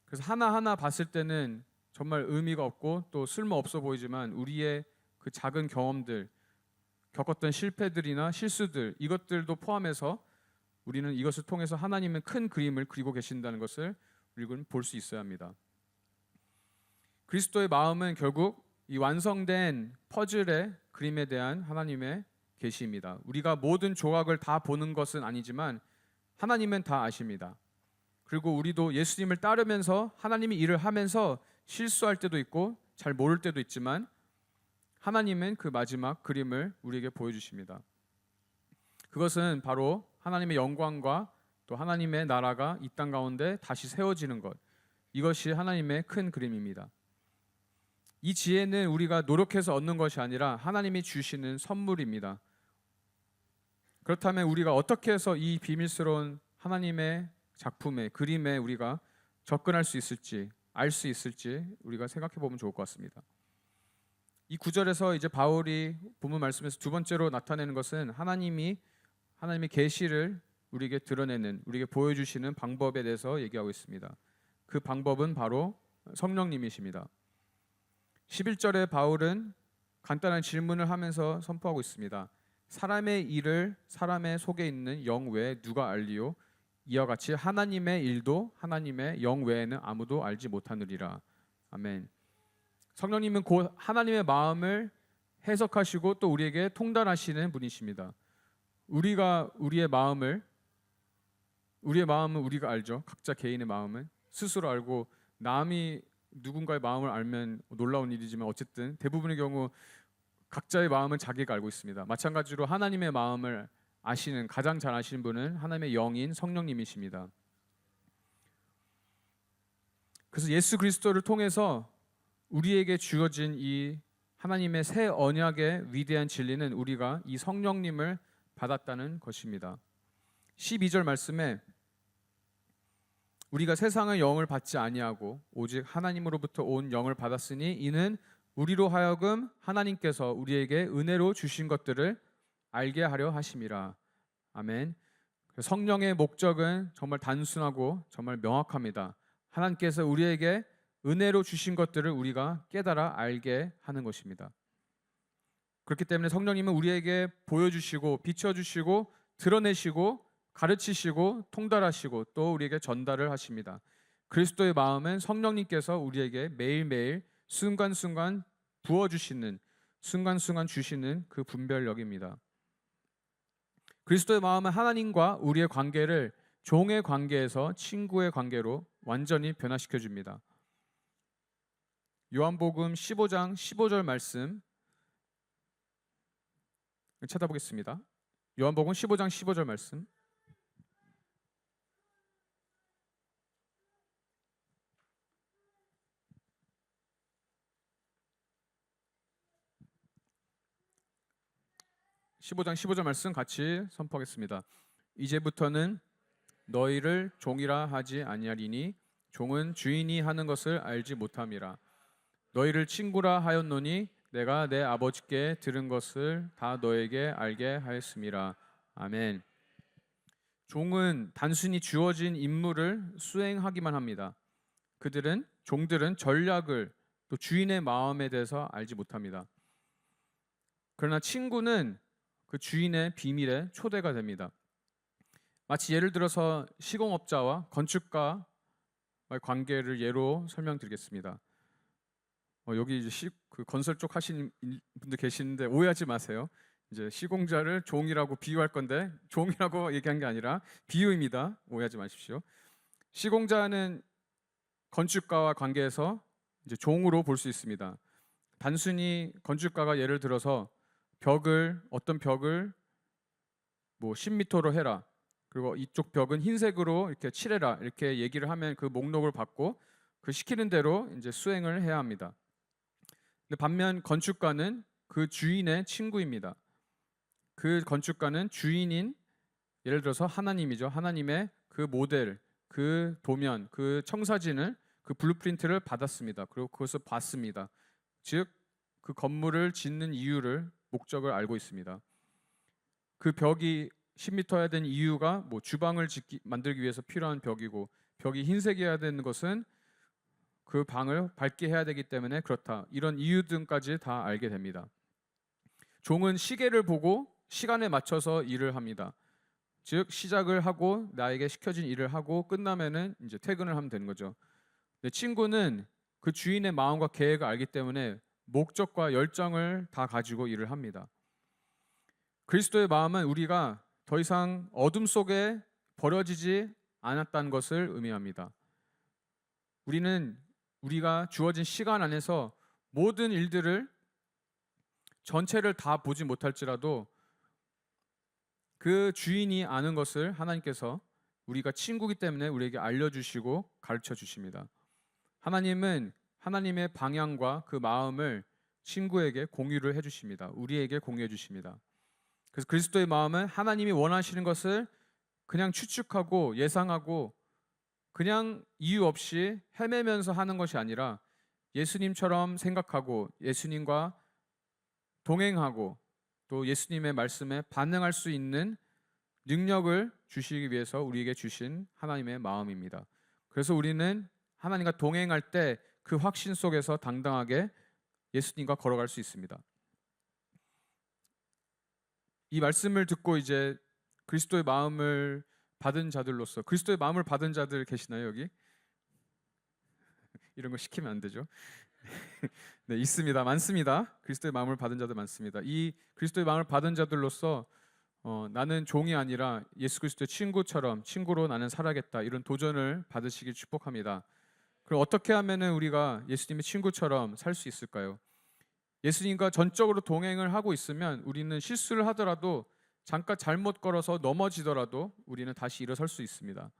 그래서 하나하나 봤을 때는 정말 의미가 없고 또 쓸모없어 보이지만 우리의 그 작은 경험들, 겪었던 실패들이나 실수들, 이것들도 포함해서 우리는 이것을 통해서 하나님은 큰 그림을 그리고 계신다는 것을 우리는 볼 수 있어야 합니다. 그리스도의 마음은 결국 이 완성된 퍼즐의 그림에 대한 하나님의 계시입니다. 우리가 모든 조각을 다 보는 것은 아니지만 하나님은 다 아십니다. 그리고 우리도 예수님을 따르면서 하나님이 일을 하면서 실수할 때도 있고 잘 모를 때도 있지만 하나님은 그 마지막 그림을 우리에게 보여주십니다. 그것은 바로 하나님의 영광과 또 하나님의 나라가 이 땅 가운데 다시 세워지는 것, 이것이 하나님의 큰 그림입니다. 이 지혜는 우리가 노력해서 얻는 것이 아니라 하나님이 주시는 선물입니다. 그렇다면 우리가 어떻게 해서 이 비밀스러운 하나님의 작품에, 그림에 우리가 접근할 수 있을지, 알 수 있을지 우리가 생각해 보면 좋을 것 같습니다. 이 구절에서 이제 바울이 본문 말씀에서 두 번째로 나타내는 것은 하나님의 계시를 우리에게 드러내는, 우리에게 보여주시는 방법에 대해서 얘기하고 있습니다. 그 방법은 바로 성령님이십니다. 11절에 바울은 간단한 질문을 하면서 선포하고 있습니다. 사람의 일을 사람의 속에 있는 영 외에 누가 알리요? 이와 같이 하나님의 일도 하나님의 영 외에는 아무도 알지 못하느니라. 아멘. 성령님은 곧 하나님의 마음을 해석하시고 또 우리에게 통달하시는 분이십니다. 우리의 마음은 우리가 알죠. 각자 개인의 마음은 스스로 알고, 남이 누군가의 마음을 알면 놀라운 일이지만 어쨌든 대부분의 경우 각자의 마음은 자기가 알고 있습니다. 마찬가지로 하나님의 마음을 가장 잘 아시는 분은 하나님의 영인 성령님이십니다. 그래서 예수 그리스도를 통해서 우리에게 주어진 이 하나님의 새 언약의 위대한 진리는 우리가 이 성령님을 받았다는 것입니다. 12절 말씀에 우리가 세상의 영을 받지 아니하고 오직 하나님으로부터 온 영을 받았으니 이는 우리로 하여금 하나님께서 우리에게 은혜로 주신 것들을 알게 하려 하심이라. 아멘. 성령의 목적은 정말 단순하고 정말 명확합니다. 하나님께서 우리에게 은혜로 주신 것들을 우리가 깨달아 알게 하는 것입니다. 그렇기 때문에 성령님은 우리에게 보여주시고 비춰주시고 드러내시고 가르치시고 통달하시고 또 우리에게 전달을 하십니다. 그리스도의 마음은 성령님께서 우리에게 매일매일 순간순간 부어주시는, 순간순간 주시는 그 분별력입니다. 그리스도의 마음은 하나님과 우리의 관계를 종의 관계에서 친구의 관계로 완전히 변화시켜 줍니다. 요한복음 15장 15절 말씀 찾아보겠습니다. 요한복음 15장 15절 말씀. (15장 15절) 말씀 같이 선포하겠습니다. 이제부터는 너희를 종이라 하지 아니하리니 종은 주인이 하는 것을 알지 못함이라. 너희를 친구라 하였노니 내가 내 아버지께 들은 것을 다 너에게 알게 하였음이라. 아멘. 종은 단순히 주어진 임무를 수행하기만 합니다. 종들은 전략을, 또 주인의 마음에 대해서 알지 못합니다. 그러나 친구는 그 주인의 비밀에 초대가 됩니다. 마치 예를 들어서 시공업자와 건축가의 관계를 예로 설명드리겠습니다. 여기 이제 그 건설 쪽 하시는 분들 계시는데 오해하지 마세요. 이제 시공자를 종이라고 비유할 건데 종이라고 얘기한 게 아니라 비유입니다. 오해하지 마십시오. 시공자는 건축가와 관계에서 이제 종으로 볼 수 있습니다. 단순히 건축가가 예를 들어서 어떤 벽을 뭐 10m로 해라, 그리고 이쪽 벽은 흰색으로 이렇게 칠해라, 이렇게 얘기를 하면 그 목록을 받고 그 시키는 대로 이제 수행을 해야 합니다. 근데 반면 건축가는 그 주인의 친구입니다. 그 건축가는 주인인, 예를 들어서 하나님이죠. 하나님의 그 모델, 그 도면, 그 청사진을, 그 블루프린트를 받았습니다. 그리고 그것을 봤습니다. 즉 그 건물을 짓는 이유를, 목적을 알고 있습니다. 그 벽이 10m여야 되는 이유가 뭐 주방을 만들기 위해서 필요한 벽이고, 벽이 흰색이어야 되는 것은 그 방을 밝게 해야 되기 때문에 그렇다. 이런 이유 등까지 다 알게 됩니다. 종은 시계를 보고 시간에 맞춰서 일을 합니다. 즉 시작을 하고 나에게 시켜진 일을 하고 끝나면은 이제 퇴근을 하면 되는 거죠. 근데 친구는 그 주인의 마음과 계획을 알기 때문에 목적과 열정을 다 가지고 일을 합니다. 그리스도의 마음은 우리가 더 이상 어둠 속에 버려지지 않았다는 것을 의미합니다. 우리가 주어진 시간 안에서 모든 일들을 전체를 다 보지 못할지라도 그 주인이 아는 것을 하나님께서 우리가 친구이기 때문에 우리에게 알려주시고 가르쳐 주십니다. 하나님은 하나님의 방향과 그 마음을 친구에게 공유를 해주십니다. 우리에게 공유해 주십니다. 그래서 그리스도의 마음은 하나님이 원하시는 것을 그냥 추측하고 예상하고 그냥 이유 없이 헤매면서 하는 것이 아니라 예수님처럼 생각하고 예수님과 동행하고 또 예수님의 말씀에 반응할 수 있는 능력을 주시기 위해서 우리에게 주신 하나님의 마음입니다. 그래서 우리는 하나님과 동행할 때 그 확신 속에서 당당하게 예수님과 걸어갈 수 있습니다. 이 말씀을 듣고 이제 그리스도의 마음을 받은 자들로서, 그리스도의 마음을 받은 자들 계시나요, 여기? 이런 거 시키면 안 되죠. 네, 있습니다. 많습니다. 그리스도의 마음을 받은 자들 많습니다. 이 그리스도의 마음을 받은 자들로서 나는 종이 아니라 예수 그리스도의 친구처럼 친구로 나는 살아겠다, 이런 도전을 받으시길 축복합니다. 그럼 어떻게 하면은 우리가 예수님의 친구처럼 살 수 있을까요? 예수님과 전적으로 동행을 하고 있으면 우리는 실수를 하더라도, 잠깐 잘못 걸어서 넘어지더라도 우리는 다시 일어설 수 있습니다.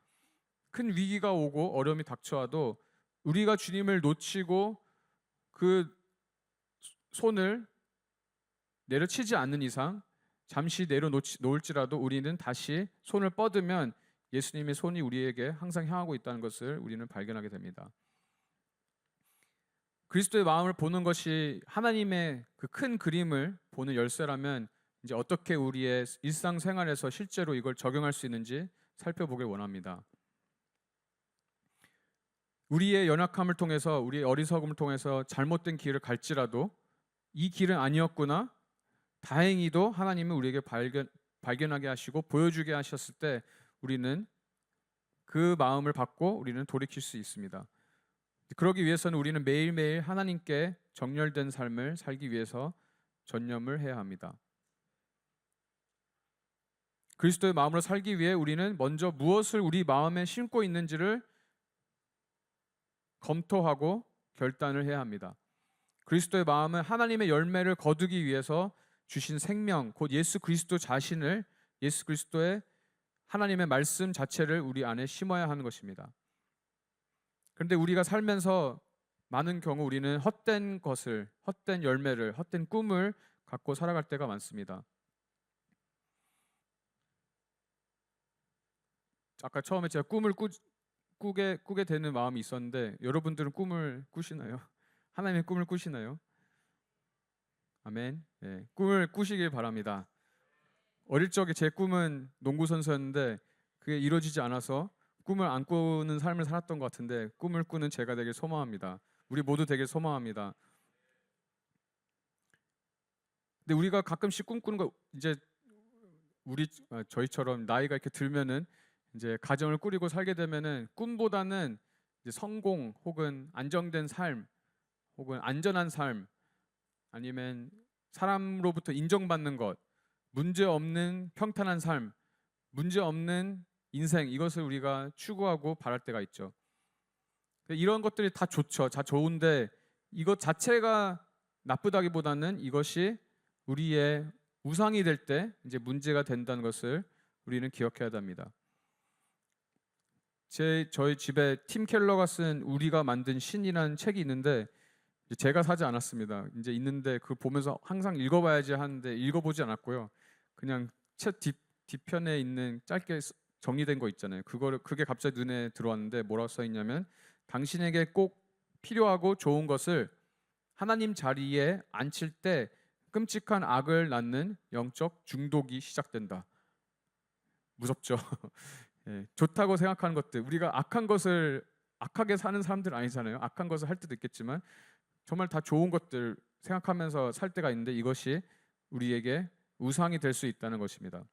큰 위기가 오고 어려움이 닥쳐와도 우리가 주님을 놓치고 그 손을 내려치지 않는 이상, 잠시 내려놓을지라도 우리는 다시 손을 뻗으면 예수님의 손이 우리에게 항상 향하고 있다는 것을 우리는 발견하게 됩니다. 그리스도의 마음을 보는 것이 하나님의 그 큰 그림을 보는 열쇠라면, 이제 어떻게 우리의 일상생활에서 실제로 이걸 적용할 수 있는지 살펴보길 원합니다. 우리의 연약함을 통해서, 우리의 어리석음을 통해서 잘못된 길을 갈지라도 이 길은 아니었구나, 다행히도 하나님은 우리에게 발견하게 하시고 보여주게 하셨을 때 우리는 그 마음을 받고 우리는 돌이킬 수 있습니다. 그러기 위해서는 우리는 매일매일 하나님께 정렬된 삶을 살기 위해서 전념을 해야 합니다. 그리스도의 마음으로 살기 위해 우리는 먼저 무엇을 우리 마음에 심고 있는지를 검토하고 결단을 해야 합니다. 그리스도의 마음은 하나님의 열매를 거두기 위해서 주신 생명, 곧 예수 그리스도 자신을, 예수 그리스도의 하나님의 말씀 자체를 우리 안에 심어야 하는 것입니다. 그런데 우리가 살면서 많은 경우 우리는 헛된 것을, 헛된 열매를, 헛된 꿈을 갖고 살아갈 때가 많습니다. 아까 처음에 제가 꿈을 꾸게 되는 마음이 있었는데, 여러분들은 꿈을 꾸시나요? 하나님의 꿈을 꾸시나요? 아멘. 네, 꿈을 꾸시길 바랍니다. 어릴 적에 제 꿈은 농구 선수였는데 그게 이루어지지 않아서 꿈을 안 꾸는 삶을 살았던 것 같은데, 꿈을 꾸는 제가 되길 소망합니다. 우리 모두 되길 소망합니다. 근데 우리가 가끔씩 꿈꾸는 거, 이제 저희처럼 나이가 이렇게 들면은 이제 가정을 꾸리고 살게 되면은 꿈보다는 이제 성공, 혹은 안정된 삶, 혹은 안전한 삶, 아니면 사람으로부터 인정받는 것, 문제 없는 평탄한 삶, 문제 없는 인생, 이것을 우리가 추구하고 바랄 때가 있죠. 이런 것들이 다 좋죠. 다 좋은데 이것 자체가 나쁘다기보다는 이것이 우리의 우상이 될 때 이제 문제가 된다는 것을 우리는 기억해야 합니다. 저희 집에 팀 켈러가 쓴 우리가 만든 신이라는 책이 있는데, 제가 사지 않았습니다. 이제 있는데 그걸 보면서 항상 읽어봐야지 하는데 읽어보지 않았고요. 그냥 책 뒤편에 있는 짧게 정리된 거 있잖아요. 그게 갑자기 눈에 들어왔는데 뭐라고 써 있냐면, 당신에게 꼭 필요하고 좋은 것을 하나님 자리에 앉힐 때 끔찍한 악을 낳는 영적 중독이 시작된다. 무섭죠? 예, 좋다고 생각하는 것들, 우리가 악한 것을, 악하게 사는 사람들 아니잖아요. 악한 것을 할 때도 있겠지만 정말 다 좋은 것들 생각하면서 살 때가 있는데, 이것이 우리에게 우상이 될 수 있다는 것입니다.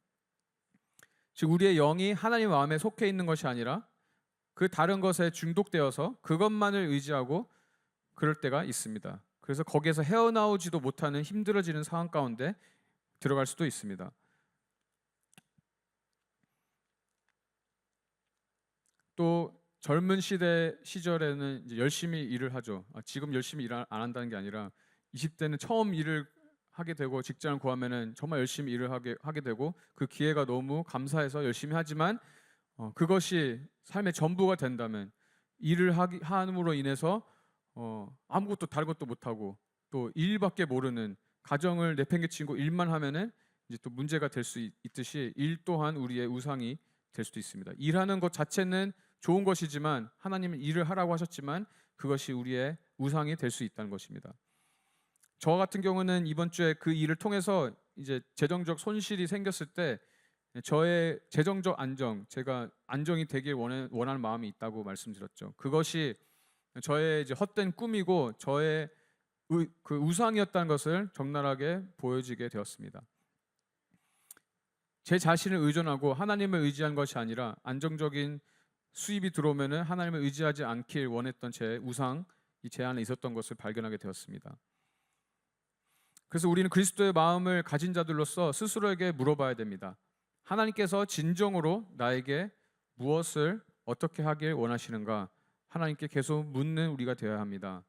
즉 우리의 영이 하나님 마음에 속해 있는 것이 아니라 그 다른 것에 중독되어서 그것만을 의지하고 그럴 때가 있습니다. 그래서 거기에서 헤어나오지도 못하는 힘들어지는 상황 가운데 들어갈 수도 있습니다. 또 젊은 시절에는 이제 열심히 일을 하죠. 지금 열심히 일 안 한다는 게 아니라 20대는 처음 일을 하게 되고 직장을 구하면은 정말 열심히 일을 하게 되고 그 기회가 너무 감사해서 열심히 하지만 그것이 삶의 전부가 된다면, 일을 함으로 인해서 아무것도 다른 것도 못하고 또 일밖에 모르는, 가정을 내팽개치고 일만 하면은 이제 또 문제가 될 수 있듯이 일 또한 우리의 우상이 될 수도 있습니다. 일하는 것 자체는 좋은 것이지만 하나님은 일을 하라고 하셨지만 그것이 우리의 우상이 될 수 있다는 것입니다. 저 같은 경우는 이번 주에 그 일을 통해서 이제 재정적 손실이 생겼을 때 저의 재정적 안정, 제가 안정이 되길 원하는 마음이 있다고 말씀드렸죠. 그것이 저의 이제 헛된 꿈이고 저의 그 우상이었다는 것을 적나라하게 보여지게 되었습니다. 제 자신을 의존하고 하나님을 의지한 것이 아니라 안정적인 수입이 들어오면은 하나님을 의지하지 않길 원했던 제 우상, 제 안에 있었던 것을 발견하게 되었습니다. 그래서 우리는 그리스도의 마음을 가진 자들로서 스스로에게 물어봐야 됩니다. 하나님께서 진정으로 나에게 무엇을 어떻게 하길 원하시는가? 하나님께 계속 묻는 우리가 되어야 합니다.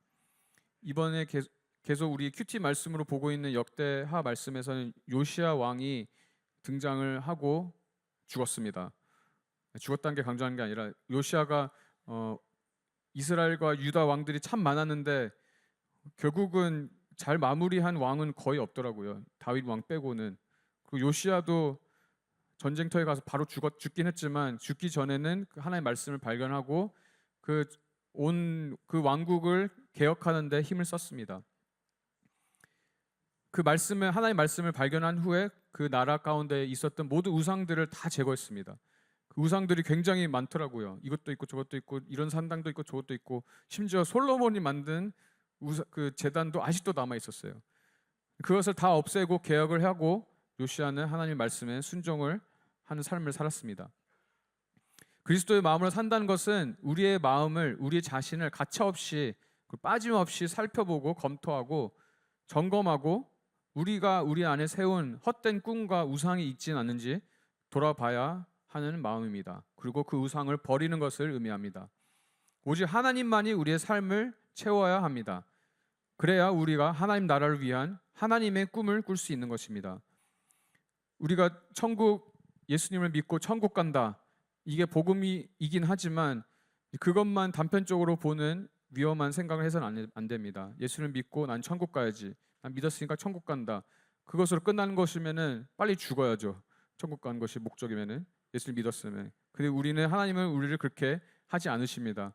이번에 계속 우리 큐티 말씀으로 보고 있는 역대하 말씀에서는 요시야 왕이 등장을 하고 죽었습니다. 죽었다는 게 강조하는 게 아니라 요시야가 이스라엘과 유다 왕들이 참 많았는데 결국은 잘 마무리한 왕은 거의 없더라고요. 다윗 왕 빼고는. 그리고 요시야도 전쟁터에 가서 바로 죽긴 했지만 죽기 전에는 하나님의 말씀을 발견하고 그 왕국을 개혁하는 데 힘을 썼습니다. 그 말씀을 하나님의 말씀을 발견한 후에 그 나라 가운데 있었던 모든 우상들을 다 제거했습니다. 그 우상들이 굉장히 많더라고요. 이것도 있고 저것도 있고 이런 산당도 있고 저것도 있고 심지어 솔로몬이 만든 그 제단도 아직도 남아 있었어요. 그것을 다 없애고 개혁을 하고 요시야는 하나님의 말씀에 순종을 하는 삶을 살았습니다. 그리스도의 마음으로 산다는 것은 우리의 마음을, 우리의 자신을 가차없이 빠짐없이 살펴보고 검토하고 점검하고 우리가 우리 안에 세운 헛된 꿈과 우상이 있지는 않는지 돌아봐야 하는 마음입니다. 그리고 그 우상을 버리는 것을 의미합니다. 오직 하나님만이 우리의 삶을 채워야 합니다. 그래야 우리가 하나님 나라를 위한 하나님의 꿈을 꿀 수 있는 것입니다. 우리가 예수님을 믿고 천국 간다. 이게 복음이긴 하지만 그것만 단편적으로 보는 위험한 생각을 해서는 안 됩니다. 예수를 믿고 난 천국 가야지. 난 믿었으니까 천국 간다. 그것으로 끝나는 것이면은 빨리 죽어야죠. 천국 가는 것이 목적이면은 예수를 믿었으면. 근데 하나님은 우리를 그렇게 하지 않으십니다.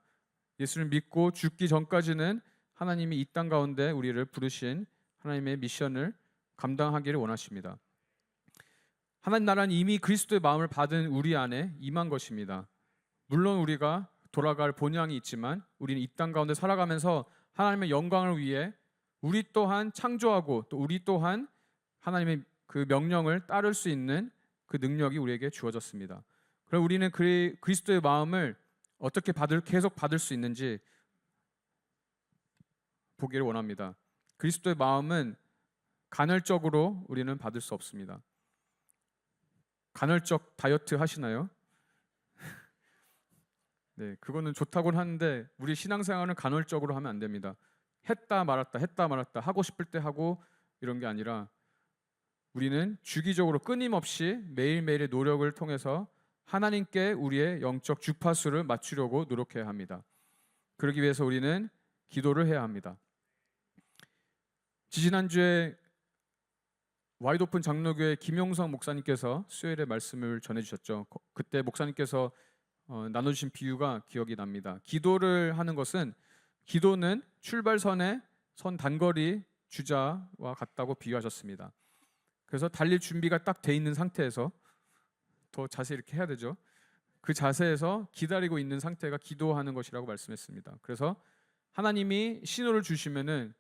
예수를 믿고 죽기 전까지는 하나님이 이 땅 가운데 우리를 부르신 하나님의 미션을 감당하기를 원하십니다. 하나님 나라는 이미 그리스도의 마음을 받은 우리 안에 임한 것입니다. 물론 우리가 돌아갈 본향이 있지만 우리는 이 땅 가운데 살아가면서 하나님의 영광을 위해 우리 또한 창조하고 또 우리 또한 하나님의 그 명령을 따를 수 있는 그 능력이 우리에게 주어졌습니다. 그럼 우리는 그리스도의 마음을 어떻게 계속 받을 수 있는지 보기를 원합니다. 그리스도의 마음은 간헐적으로 우리는 받을 수 없습니다. 간헐적 다이어트 하시나요? 네, 그거는 좋다고는 하는데 우리 신앙생활은 간헐적으로 하면 안 됩니다. 했다 말았다 하고 싶을 때 하고 이런 게 아니라 우리는 주기적으로 끊임없이 매일매일의 노력을 통해서 하나님께 우리의 영적 주파수를 맞추려고 노력해야 합니다. 그러기 위해서 우리는 기도를 해야 합니다. 지지난주에 와이드오픈 장로교회 김용성 목사님께서 수요일에 말씀을 전해주셨죠. 그때 목사님께서 나눠주신 비유가 기억이 납니다. 기도는 출발선에 선 단거리 주자와 같다고 비유하셨습니다. 그래서 달릴 준비가 딱 돼 있는 상태에서 더 자세히 이렇게 해야 되죠. 그 자세에서 기다리고 있는 상태가 기도하는 것이라고 말씀했습니다. 그래서 하나님이 신호를 주시면은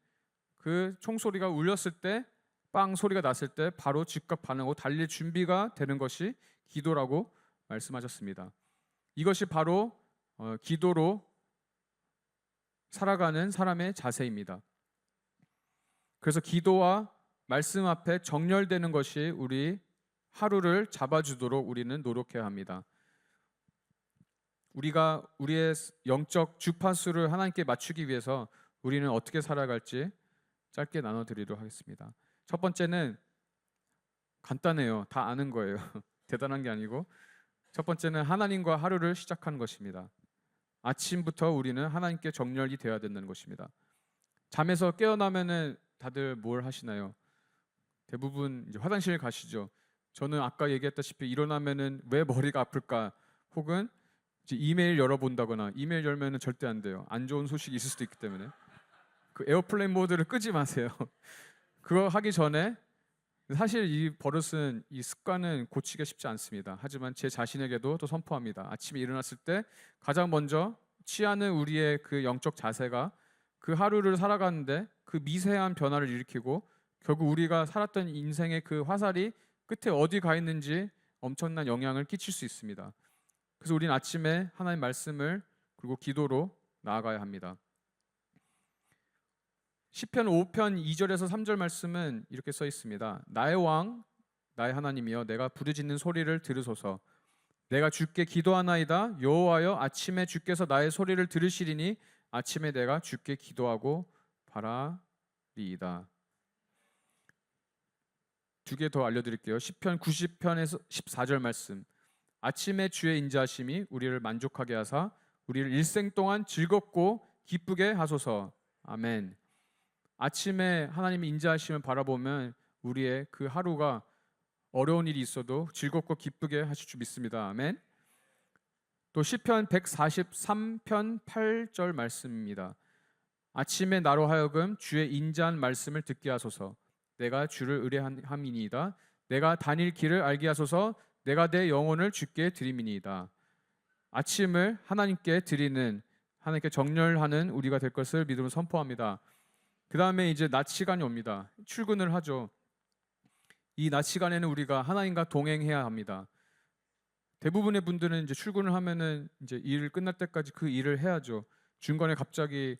그 총소리가 울렸을 때, 빵 소리가 났을 때 바로 즉각 반응하고 달릴 준비가 되는 것이 기도라고 말씀하셨습니다. 이것이 바로 기도로 살아가는 사람의 자세입니다. 그래서 기도와 말씀 앞에 정렬되는 것이 우리 하루를 잡아주도록 우리는 노력해야 합니다. 우리가 우리의 영적 주파수를 하나님께 맞추기 위해서 우리는 어떻게 살아갈지 짧게 나눠드리도록 하겠습니다. 첫 번째는 간단해요. 다 아는 거예요. 대단한 게 아니고 첫 번째는 하나님과 하루를 시작하는 것입니다. 아침부터 우리는 하나님께 정렬이 되어야 된다는 것입니다. 잠에서 깨어나면은 다들 뭘 하시나요? 대부분 이제 화장실 가시죠. 저는 아까 얘기했다시피 일어나면은 왜 머리가 아플까? 혹은 이제 이메일 열어본다거나 이메일 열면은 절대 안 돼요. 안 좋은 소식이 있을 수도 있기 때문에 그 에어플레인 모드를 끄지 마세요. 그거 하기 전에 사실 이 버릇은, 이 습관은 고치기가 쉽지 않습니다. 하지만 제 자신에게도 또 선포합니다. 아침에 일어났을 때 가장 먼저 취하는 우리의 그 영적 자세가 그 하루를 살아가는데 그 미세한 변화를 일으키고 결국 우리가 살았던 인생의 그 화살이 끝에 어디 가 있는지 엄청난 영향을 끼칠 수 있습니다. 그래서 우리는 아침에 하나님 말씀을 그리고 기도로 나아가야 합니다. 시편 5편 2절에서 3절 말씀은 이렇게 써 있습니다. 나의 왕 나의 하나님이여 내가 부르짖는 소리를 들으소서. 내가 주께 기도하나이다. 여호와여 아침에 주께서 나의 소리를 들으시리니 아침에 내가 주께 기도하고 바라리이다. 두 개 더 알려드릴게요. 시편 90편에서 14절 말씀. 아침에 주의 인자하심이 우리를 만족하게 하사 우리를 일생 동안 즐겁고 기쁘게 하소서. 아멘. 아침에 하나님의 인자하심을 바라보면 우리의 그 하루가 어려운 일이 있어도 즐겁고 기쁘게 하실 줄 믿습니다. 아멘. 또 시편 143편 8절 말씀입니다. 아침에 나로 하여금 주의 인자한 말씀을 듣게 하소서. 내가 주를 의뢰함이니이다. 내가 다닐 길을 알게 하소서. 내가 내 영혼을 주께 드림이니이다. 아침을 하나님께 드리는, 하나님께 정렬하는 우리가 될 것을 믿음으로 선포합니다. 그 다음에 이제 낮 시간이 옵니다. 출근을 하죠. 이 낮 시간에는 우리가 하나님과 동행해야 합니다. 대부분의 분들은 이제 출근을 하면은 이제 일 끝날 때까지 그 일을 해야죠. 중간에 갑자기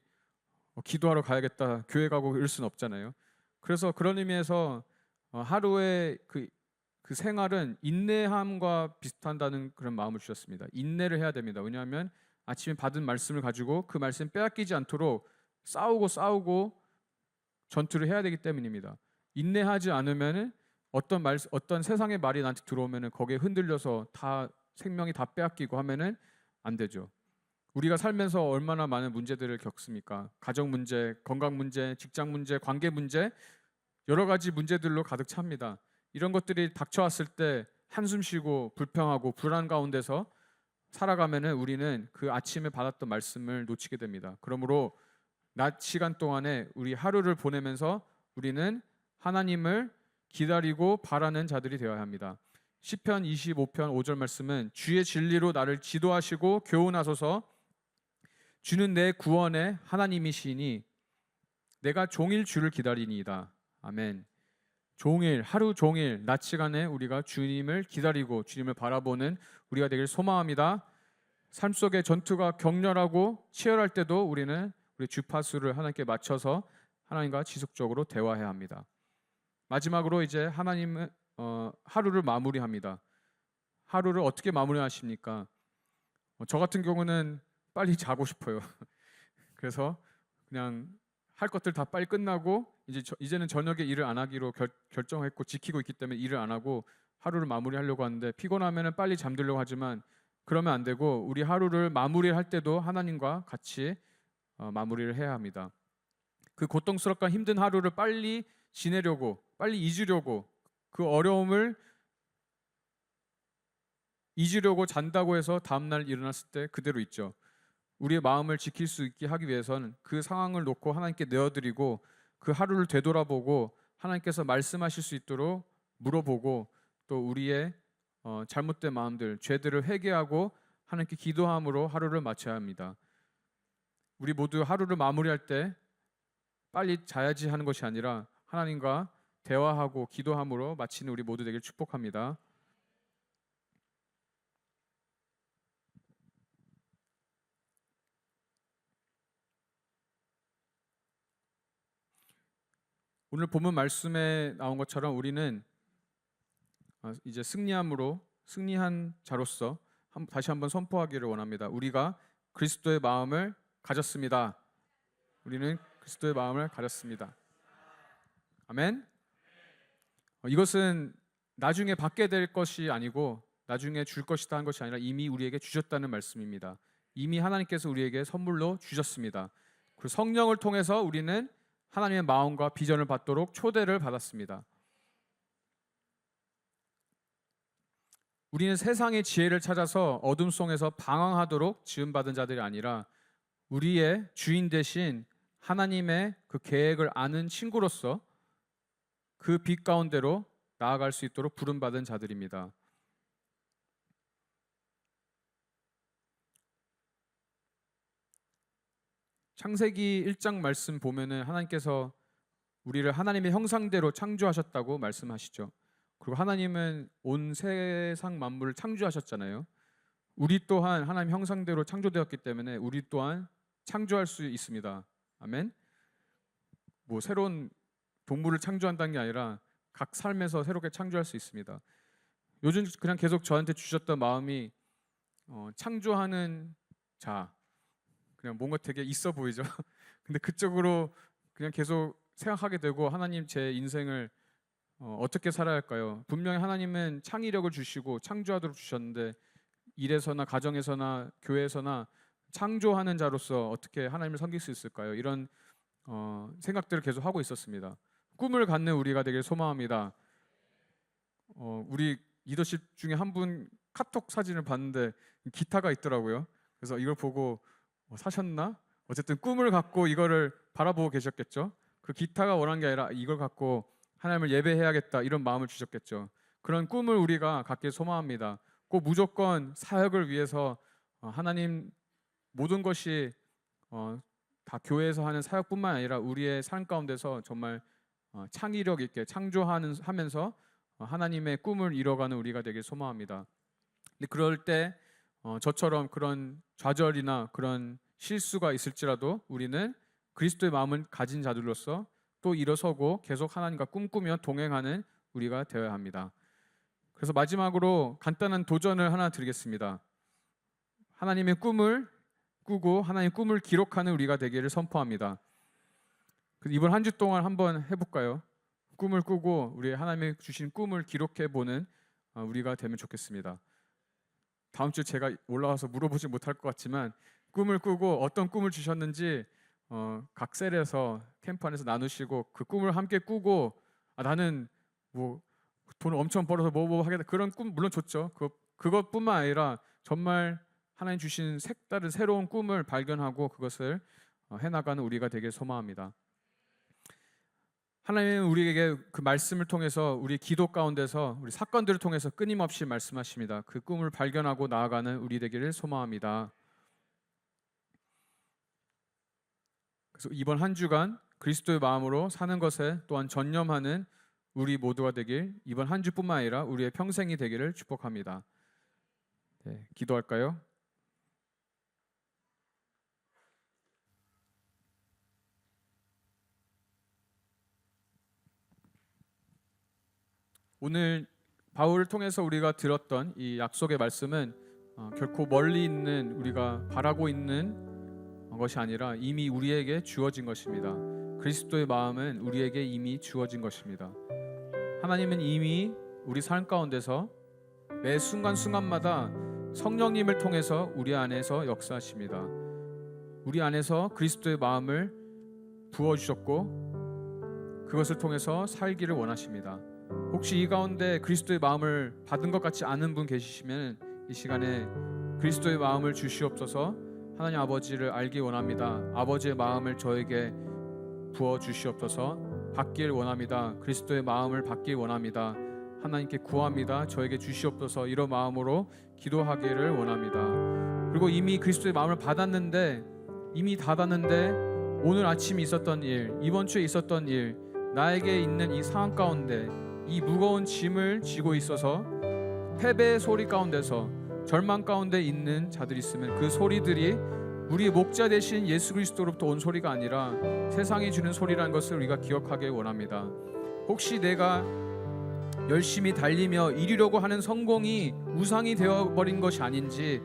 기도하러 가야겠다, 교회 가고 이럴 수는 없잖아요. 그래서 그런 의미에서 하루의 그 생활은 인내함과 비슷한다는 그런 마음을 주셨습니다. 인내를 해야 됩니다. 왜냐하면 아침에 받은 말씀을 가지고 그 말씀 빼앗기지 않도록 싸우고 전투를 해야 되기 때문입니다. 인내하지 않으면 어떤 세상의 말이 나한테 들어오면 거기에 흔들려서 다 생명이 다 빼앗기고 하면은 안 되죠. 우리가 살면서 얼마나 많은 문제들을 겪습니까? 가정 문제, 건강 문제, 직장 문제, 관계 문제, 여러 가지 문제들로 가득 찹니다. 이런 것들이 닥쳐왔을 때 한숨 쉬고 불평하고 불안 가운데서 살아가면은 우리는 그 아침에 받았던 말씀을 놓치게 됩니다. 그러므로 낮 시간 동안에 우리 하루를 보내면서 우리는 하나님을 기다리고 바라는 자들이 되어야 합니다. 시편 25편 5절 말씀은 주의 진리로 나를 지도하시고 교훈하소서. 주는 내 구원의 하나님이시니 내가 종일 주를 기다리니이다. 아멘. 종일, 하루 종일 낮 시간에 우리가 주님을 기다리고 주님을 바라보는 우리가 되길 소망합니다. 삶 속의 전투가 격렬하고 치열할 때도 우리는 우리 주파수를 하나님께 맞춰서 하나님과 지속적으로 대화해야 합니다. 마지막으로 이제 하나님은 하루를 마무리합니다. 하루를 어떻게 마무리하십니까? 저 같은 경우는 빨리 자고 싶어요. 그래서 그냥 할 것들 다 빨리 끝나고 이제는 저녁에 일을 안 하기로 결정했고 지키고 있기 때문에 일을 안 하고 하루를 마무리하려고 하는데 피곤하면은 빨리 잠들려고 하지만 그러면 안 되고 우리 하루를 마무리할 때도 하나님과 같이 마무리를 해야 합니다. 그 고통스럽고 힘든 하루를 빨리 지내려고, 빨리 잊으려고, 그 어려움을 잊으려고 잔다고 해서 다음날 일어났을 때 그대로 있죠. 우리의 마음을 지킬 수 있게 하기 위해서는 그 상황을 놓고 하나님께 내어드리고 그 하루를 되돌아보고 하나님께서 말씀하실 수 있도록 물어보고 또 우리의 잘못된 마음들, 죄들을 회개하고 하나님께 기도함으로 하루를 마쳐야 합니다. 우리 모두 하루를 마무리할 때 빨리 자야지 하는 것이 아니라 하나님과 대화하고 기도함으로 마치는 우리 모두 되길 축복합니다. 오늘 본문 말씀에 나온 것처럼 우리는 이제 승리한 자로서 다시 한번 선포하기를 원합니다. 우리가 그리스도의 마음을 가졌습니다. 우리는 그리스도의 마음을 가졌습니다. 아멘. 이것은 나중에 받게 될 것이 아니고 나중에 줄 것이다 한 것이 아니라 이미 우리에게 주셨다는 말씀입니다. 이미 하나님께서 우리에게 선물로 주셨습니다. 그 성령을 통해서 우리는 하나님의 마음과 비전을 받도록 초대를 받았습니다. 우리는 세상의 지혜를 찾아서 어둠 속에서 방황하도록 지음받은 자들이 아니라 우리의 주인 대신 하나님의 그 계획을 아는 친구로서 그 빛 가운데로 나아갈 수 있도록 부름받은 자들입니다. 창세기 1장 말씀 보면은 하나님께서 우리를 하나님의 형상대로 창조하셨다고 말씀하시죠. 그리고 하나님은 온 세상 만물을 창조하셨잖아요. 우리 또한 하나님 형상대로 창조되었기 때문에 우리 또한 창조할 수 있습니다. 아멘. 뭐 새로운 동물을 창조한다는 게 아니라 각 삶에서 새롭게 창조할 수 있습니다. 요즘 그냥 계속 저한테 주셨던 마음이 창조하는 자, 그냥 뭔가 되게 있어 보이죠. 근데 그쪽으로 그냥 계속 생각하게 되고, 하나님 제 인생을 어떻게 살아야 할까요? 분명히 하나님은 창의력을 주시고 창조하도록 주셨는데 일에서나 가정에서나 교회에서나 창조하는 자로서 어떻게 하나님을 섬길 수 있을까요? 이런 생각들을 계속 하고 있었습니다. 꿈을 갖는 우리가 되길 소망합니다. 우리 리더십 중에 한 분 카톡 사진을 봤는데 기타가 있더라고요. 그래서 이걸 보고 사셨나? 어쨌든 꿈을 갖고 이거를 바라보고 계셨겠죠. 그 기타가 원한 게 아니라 이걸 갖고 하나님을 예배해야겠다 이런 마음을 주셨겠죠. 그런 꿈을 우리가 갖길 소망합니다. 꼭 무조건 사역을 위해서 하나님 모든 것이 다 교회에서 하는 사역뿐만 아니라 우리의 삶 가운데서 정말 창의력 있게 하면서 하나님의 꿈을 이뤄가는 우리가 되길 소망합니다. 근데 그럴 때 저처럼 그런 좌절이나 그런 실수가 있을지라도 우리는 그리스도의 마음을 가진 자들로서 또 일어서고 계속 하나님과 꿈꾸며 동행하는 우리가 되어야 합니다. 그래서 마지막으로 간단한 도전을 하나 드리겠습니다. 하나님의 꿈을 꾸고 하나님의 꿈을 기록하는 우리가 되기를 선포합니다. 이번 한 주 동안 한번 해볼까요? 꿈을 꾸고 우리 하나님의 주신 꿈을 기록해보는 우리가 되면 좋겠습니다. 다음 주 제가 올라와서 물어보지 못할 것 같지만 꿈을 꾸고 어떤 꿈을 주셨는지 각 셀에서 캠프 안에서 나누시고 그 꿈을 함께 꾸고 나는 뭐 돈을 엄청 벌어서 뭐 하겠다 그런 꿈 물론 좋죠. 그것뿐만 아니라 정말 하나님 주신 색다른 새로운 꿈을 발견하고 그것을 해나가는 우리가 되길 소망합니다. 하나님은 우리에게 그 말씀을 통해서 우리 기도 가운데서 우리 사건들을 통해서 끊임없이 말씀하십니다. 그 꿈을 발견하고 나아가는 우리 되기를 소망합니다. 그래서 이번 한 주간 그리스도의 마음으로 사는 것에 또한 전념하는 우리 모두가 되길, 이번 한 주뿐만 아니라 우리의 평생이 되기를 축복합니다. 네, 기도할까요? 오늘 바울을 통해서 우리가 들었던 이 약속의 말씀은 결코 멀리 있는 우리가 바라고 있는 것이 아니라 이미 우리에게 주어진 것입니다. 그리스도의 마음은 우리에게 이미 주어진 것입니다. 하나님은 이미 우리 삶 가운데서 매 순간순간마다 성령님을 통해서 우리 안에서 역사하십니다. 우리 안에서 그리스도의 마음을 부어주셨고 그것을 통해서 살기를 원하십니다. 혹시 이 가운데 그리스도의 마음을 받은 것 같지 않은 분 계시시면 이 시간에 그리스도의 마음을 주시옵소서. 하나님 아버지를 알기 원합니다. 아버지의 마음을 저에게 부어주시옵소서. 받길 원합니다. 그리스도의 마음을 받길 원합니다. 하나님께 구합니다. 저에게 주시옵소서. 이런 마음으로 기도하기를 원합니다. 그리고 이미 그리스도의 마음을 받았는데 이미 닫았는데 오늘 아침에 있었던 일, 이번 주에 있었던 일, 나에게 있는 이 상황 가운데 이 무거운 짐을 지고 있어서 패배의 소리 가운데서 절망 가운데 있는 자들이 있으면 그 소리들이 우리의 목자 되신 예수 그리스도로부터 온 소리가 아니라 세상이 주는 소리라는 것을 우리가 기억하길 원합니다. 혹시 내가 열심히 달리며 이루려고 하는 성공이 우상이 되어버린 것이 아닌지,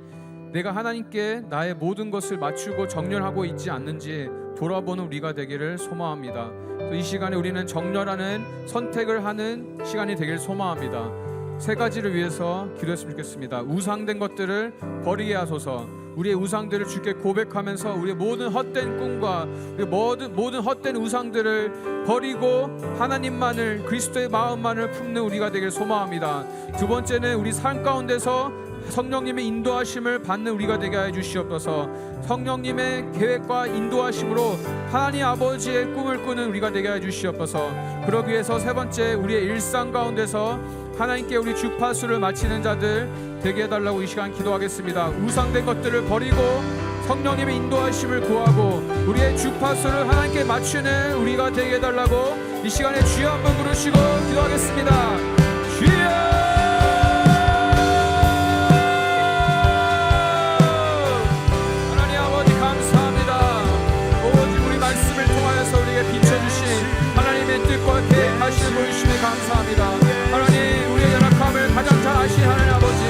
내가 하나님께 나의 모든 것을 맞추고 정렬하고 있지 않는지 돌아보는 우리가 되기를 소망합니다. 이 시간에 우리는 정렬하는 선택을 하는 시간이 되기를 소망합니다. 세 가지를 위해서 기도했으면 좋겠습니다. 우상된 것들을 버리게 하소서. 우리의 우상들을 주께 고백하면서 우리의 모든 헛된 꿈과 우리의 모든 헛된 우상들을 버리고 하나님만을, 그리스도의 마음만을 품는 우리가 되길 소망합니다. 두 번째는 우리 삶 가운데서 성령님의 인도하심을 받는 우리가 되게 하여 주시옵소서. 성령님의 계획과 인도하심으로 하나님 아버지의 꿈을 꾸는 우리가 되게 하여 주시옵소서. 그러기 위해서 세 번째, 우리의 일상 가운데서 하나님께 우리 주파수를 마치는 자들 되게 해달라고 이 시간 기도하겠습니다. 우상된 것들을 버리고 성령님의 인도하심을 구하고 우리의 주파수를 하나님께 맞추는 우리가 되게 해달라고 이 시간에 주여 한번 부르시고 기도하겠습니다. 주여! 하나님 아버지 감사합니다. 오직 우리 말씀을 통하여서 우리에게 비춰주신 하나님의 뜻과 계획하심을 보여주시니 감사합니다. 하나님, 우리의 연약함을 가장 잘 아신 하나님 아버지,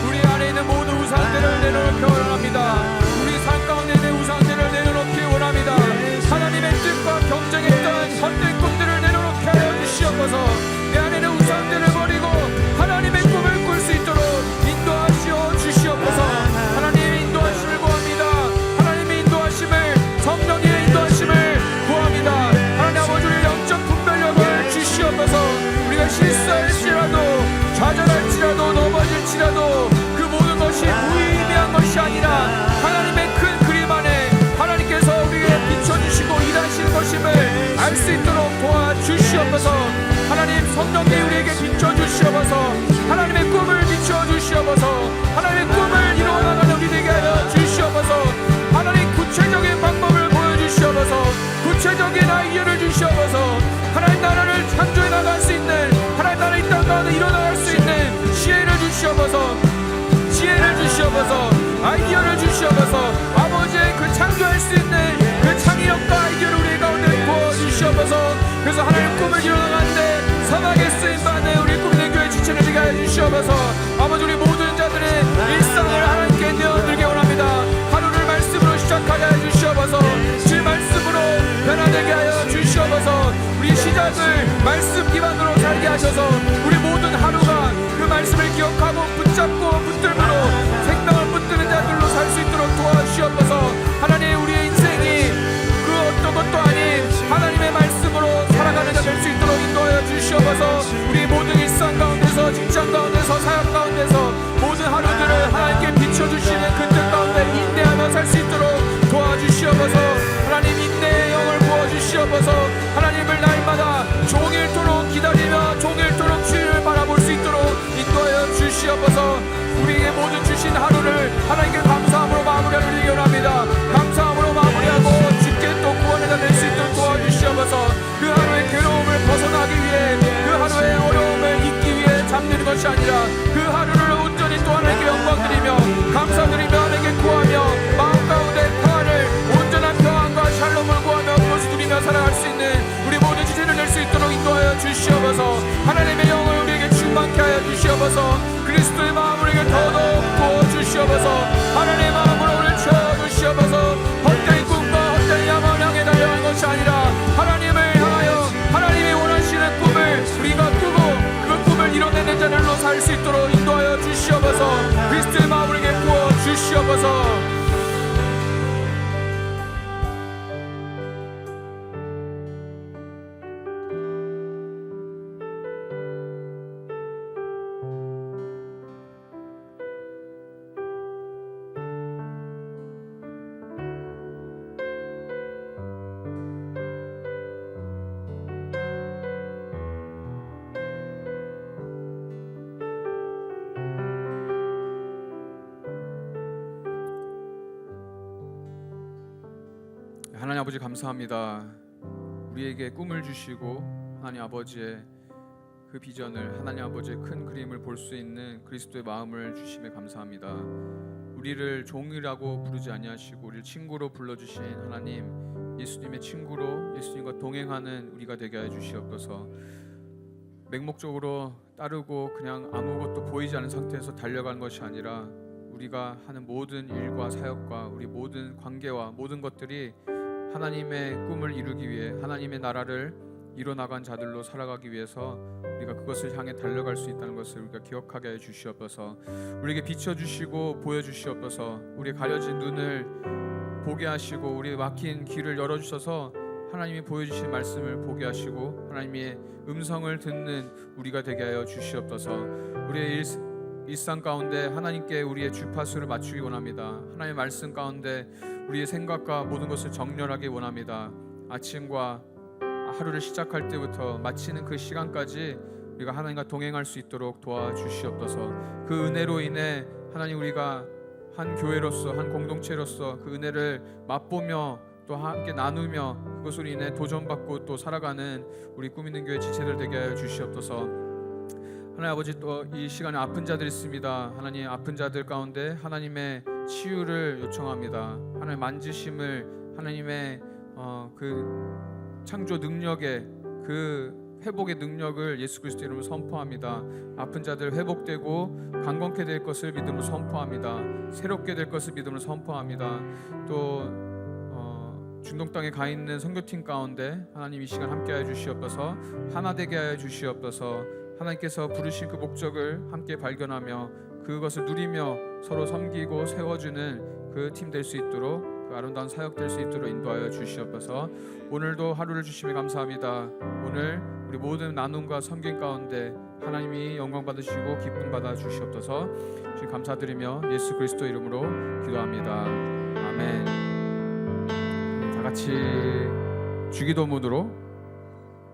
우리 안에 있는 모든 우상들을 내려놓기 원합니다. 삶 가운데 있는 우상들을 내려놓기 원합니다. 하나님의 뜻과 경쟁했던 헛된 꿈들을 내려놓게 하여 주시옵소서. 내 안에 있는 우상들을 버리고 하나님의 꿈을 꿀 수 있도록 인도하시어 주시옵소서. 하나님의 인도하심을 구합니다. 하나님의 인도하심을, 성령의 인도하심을 구합니다. 하나님 아버지, 우리 영적 분별력을 주시옵소서. 우리가 실수할지라도, 좌절할지라도, 넘어질지라도 그 모든 것이 무의미한 것이 아니라 하나님의 큰 그림 안에 하나님께서 우리에게 비춰주시고 일하시는 것임을 알 수 있도록 도와주시옵소서. 하나님, 성령이 우리에게 비춰주시옵소서. 하나님의 꿈을 비춰주시옵소서. 하나님의 꿈을 이루어나가는 우리 되게 하여 주시옵소서. 하나님, 구체적인 방법을 보여주시옵소서. 구체적인 아이디어를 주시옵소서. 하나님 나라를 창조해 나갈 수 있는, 하나님 나라 이 땅 가운데 일어나갈 수 있는 지혜를 주시옵소서. 지혜를 주시옵소서. 아이디어를 주시옵소서. 아버지의 그 창조할 수 있는 그 창의력과 아이디어를 우리 가운데 부어주시옵소서. 그래서 하나님 꿈을 이루어가는데 사막에 쓰임받는 우리 꿈의 교회 지체를 되게 하여 주시옵소서. 아버지, 우리 모든 자들의 일상을 하나님께 내어드리기 원합니다. 하루를 말씀으로 시작하게 하여 주시옵소서. 주 말씀으로 변화되게 하여 주시옵소서. 우리 시작을 말씀 기반으로 살게 하셔서 우리 모든 하루가 그 말씀을 기억하고 붙잡고 붙들므로 생명을 붙드는 자들로 살 수 있도록 도와주시옵소서. 하나님, 우리의 인생이 그 어떤 것도 아닌 하나님의 말씀으로 살아가는 자 될 수 있도록 인도하여 주시옵소서. 우리 모든 일상 가운데서, 직장 가운데서, 사역 가운데서 모든 하루들을 하나님께 비춰주시는 그 뜻 가운데 인내하며 살 수 있도록 도와주시옵소서. 하나님, 인내의 영을 부어주시옵소서. 하나님을 날마다 종일토록 기다리며 종일토록 주님을 바라볼 수 있도록 인도하여 주시옵소서. 우리에게 모든 주신 하루를 하나님께 감사함으로 마무리하기를 원합니다. 감사함으로 마무리하고 주께 또 구원을 낼 수 있도록 도와주시옵소서. 그 하루의 괴로움을 벗어나기 위해, 그 하루의 어려움을 잊기 위해 잠드는 것이 아니라 그 하루를 온전히 또 하나님께 영광드리며 감사드리며 하나님께 구하며 마음 가운데 평안을, 온전한 평안과 샬롬을 구하며 그것을 누리며 살아갈 수 있는 우리 모든 지체를 낼 수 있도록 인도하여 주시옵소서. 하나님의 영을 우리에게 충만케 하여 주시옵소서. 그리스도의 마음을 우리에게 더더욱 부어주시옵소서. 하나님의 마음으로 우리를 채워주시옵소서. 헛된 꿈과 헛된 야망을 향해 달려가는 것이 아니라 하나님을 향하여 하나님이 원하시는 꿈을 우리가 꾸고 그 꿈을 이뤄내는 자들로 살 수 있도록 인도하여 주시옵소서. 그리스도의 마음을 우리에게 부어주시옵소서. 하나님 아버지 감사합니다. 우리에게 꿈을 주시고 하나님 아버지의 그 비전을, 하나님 아버지의 큰 그림을 볼 수 있는 그리스도의 마음을 주심에 감사합니다. 우리를 종이라고 부르지 아니하시고 우리를 친구로 불러주신 하나님, 예수님의 친구로 예수님과 동행하는 우리가 되게 하여 주시옵소서. 맹목적으로 따르고 그냥 아무것도 보이지 않는 상태에서 달려가는 것이 아니라 우리가 하는 모든 일과 사역과 우리 모든 관계와 모든 것들이 하나님의 꿈을 이루기 위해, 하나님의 나라를 이뤄나간 자들로 살아가기 위해서 우리가 그것을 향해 달려갈 수 있다는 것을 우리가 기억하게 해 주시옵소서. 우리에게 비춰주시고 보여주시옵소서. 우리의 가려진 눈을 보게 하시고 우리의 막힌 귀를 열어주셔서 하나님이 보여주신 말씀을 보게 하시고 하나님의 음성을 듣는 우리가 되게 하여 주시옵소서. 우리의 일상 가운데 하나님께 우리의 주파수를 맞추기 원합니다. 하나님의 말씀 가운데 우리의 생각과 모든 것을 정렬하기 원합니다. 아침과 하루를 시작할 때부터 마치는 그 시간까지 우리가 하나님과 동행할 수 있도록 도와주시옵소서. 그 은혜로 인해 하나님, 우리가 한 교회로서, 한 공동체로서 그 은혜를 맛보며 또 함께 나누며 그것으로 인해 도전받고 또 살아가는 우리 꿈 있는 교회 지체들 되게 하여 주시옵소서. 하나님 아버지, 또 이 시간에 아픈 자들이 있습니다. 하나님, 아픈 자들 가운데 하나님의 치유를 요청합니다. 하나님 만지심을, 하나님의 그 창조 능력의 그 회복의 능력을 예수 그리스도 이름으로 선포합니다. 아픈 자들 회복되고 강건케 될 것을 믿음으로 선포합니다. 새롭게 될 것을 믿음으로 선포합니다. 또 중동 땅에 가 있는 선교팀 가운데 하나님 이 시간 함께하여 주시옵소서. 하나 되게 하여 주시옵소서. 하나님께서 부르신 그 목적을 함께 발견하며 그것을 누리며 서로 섬기고 세워주는 그 팀 될 수 있도록, 그 아름다운 사역 될 수 있도록 인도하여 주시옵소서. 오늘도 하루를 주심에 감사합니다. 오늘 우리 모든 나눔과 섬김 가운데 하나님이 영광 받으시고 기쁨 받아 주시옵소서. 주님 감사드리며 예수 그리스도 이름으로 기도합니다. 아멘. 다 같이 주기도문으로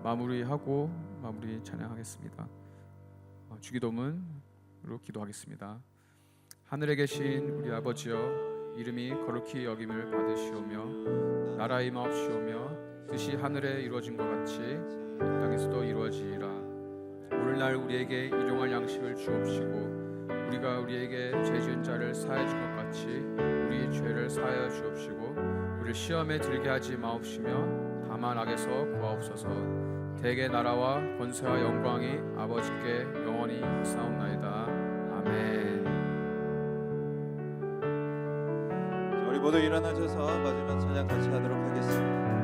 마무리 찬양하겠습니다. 주기도문으로 기도하겠습니다. 하늘에 계신 우리 아버지여, 이름이 거룩히 여김을 받으시오며 나라의 임하옵시오며 뜻이 하늘에 이루어진 것 같이 이 땅에서도 이루어지리라. 오늘날 우리에게 일용할 양식을 주옵시고 우리가 우리에게 죄 지은 자를 사하여 준 것 같이 우리 죄를 사하여 주옵시고 우리를 시험에 들게 하지 마옵시며 다만 악에서 구하옵소서. 대개 나라와 권세와 영광이 아버지께 영원히 있사옵나이다. 아멘. 우리 모두 일어나셔서 마지막 찬양 같이 하도록 하겠습니다.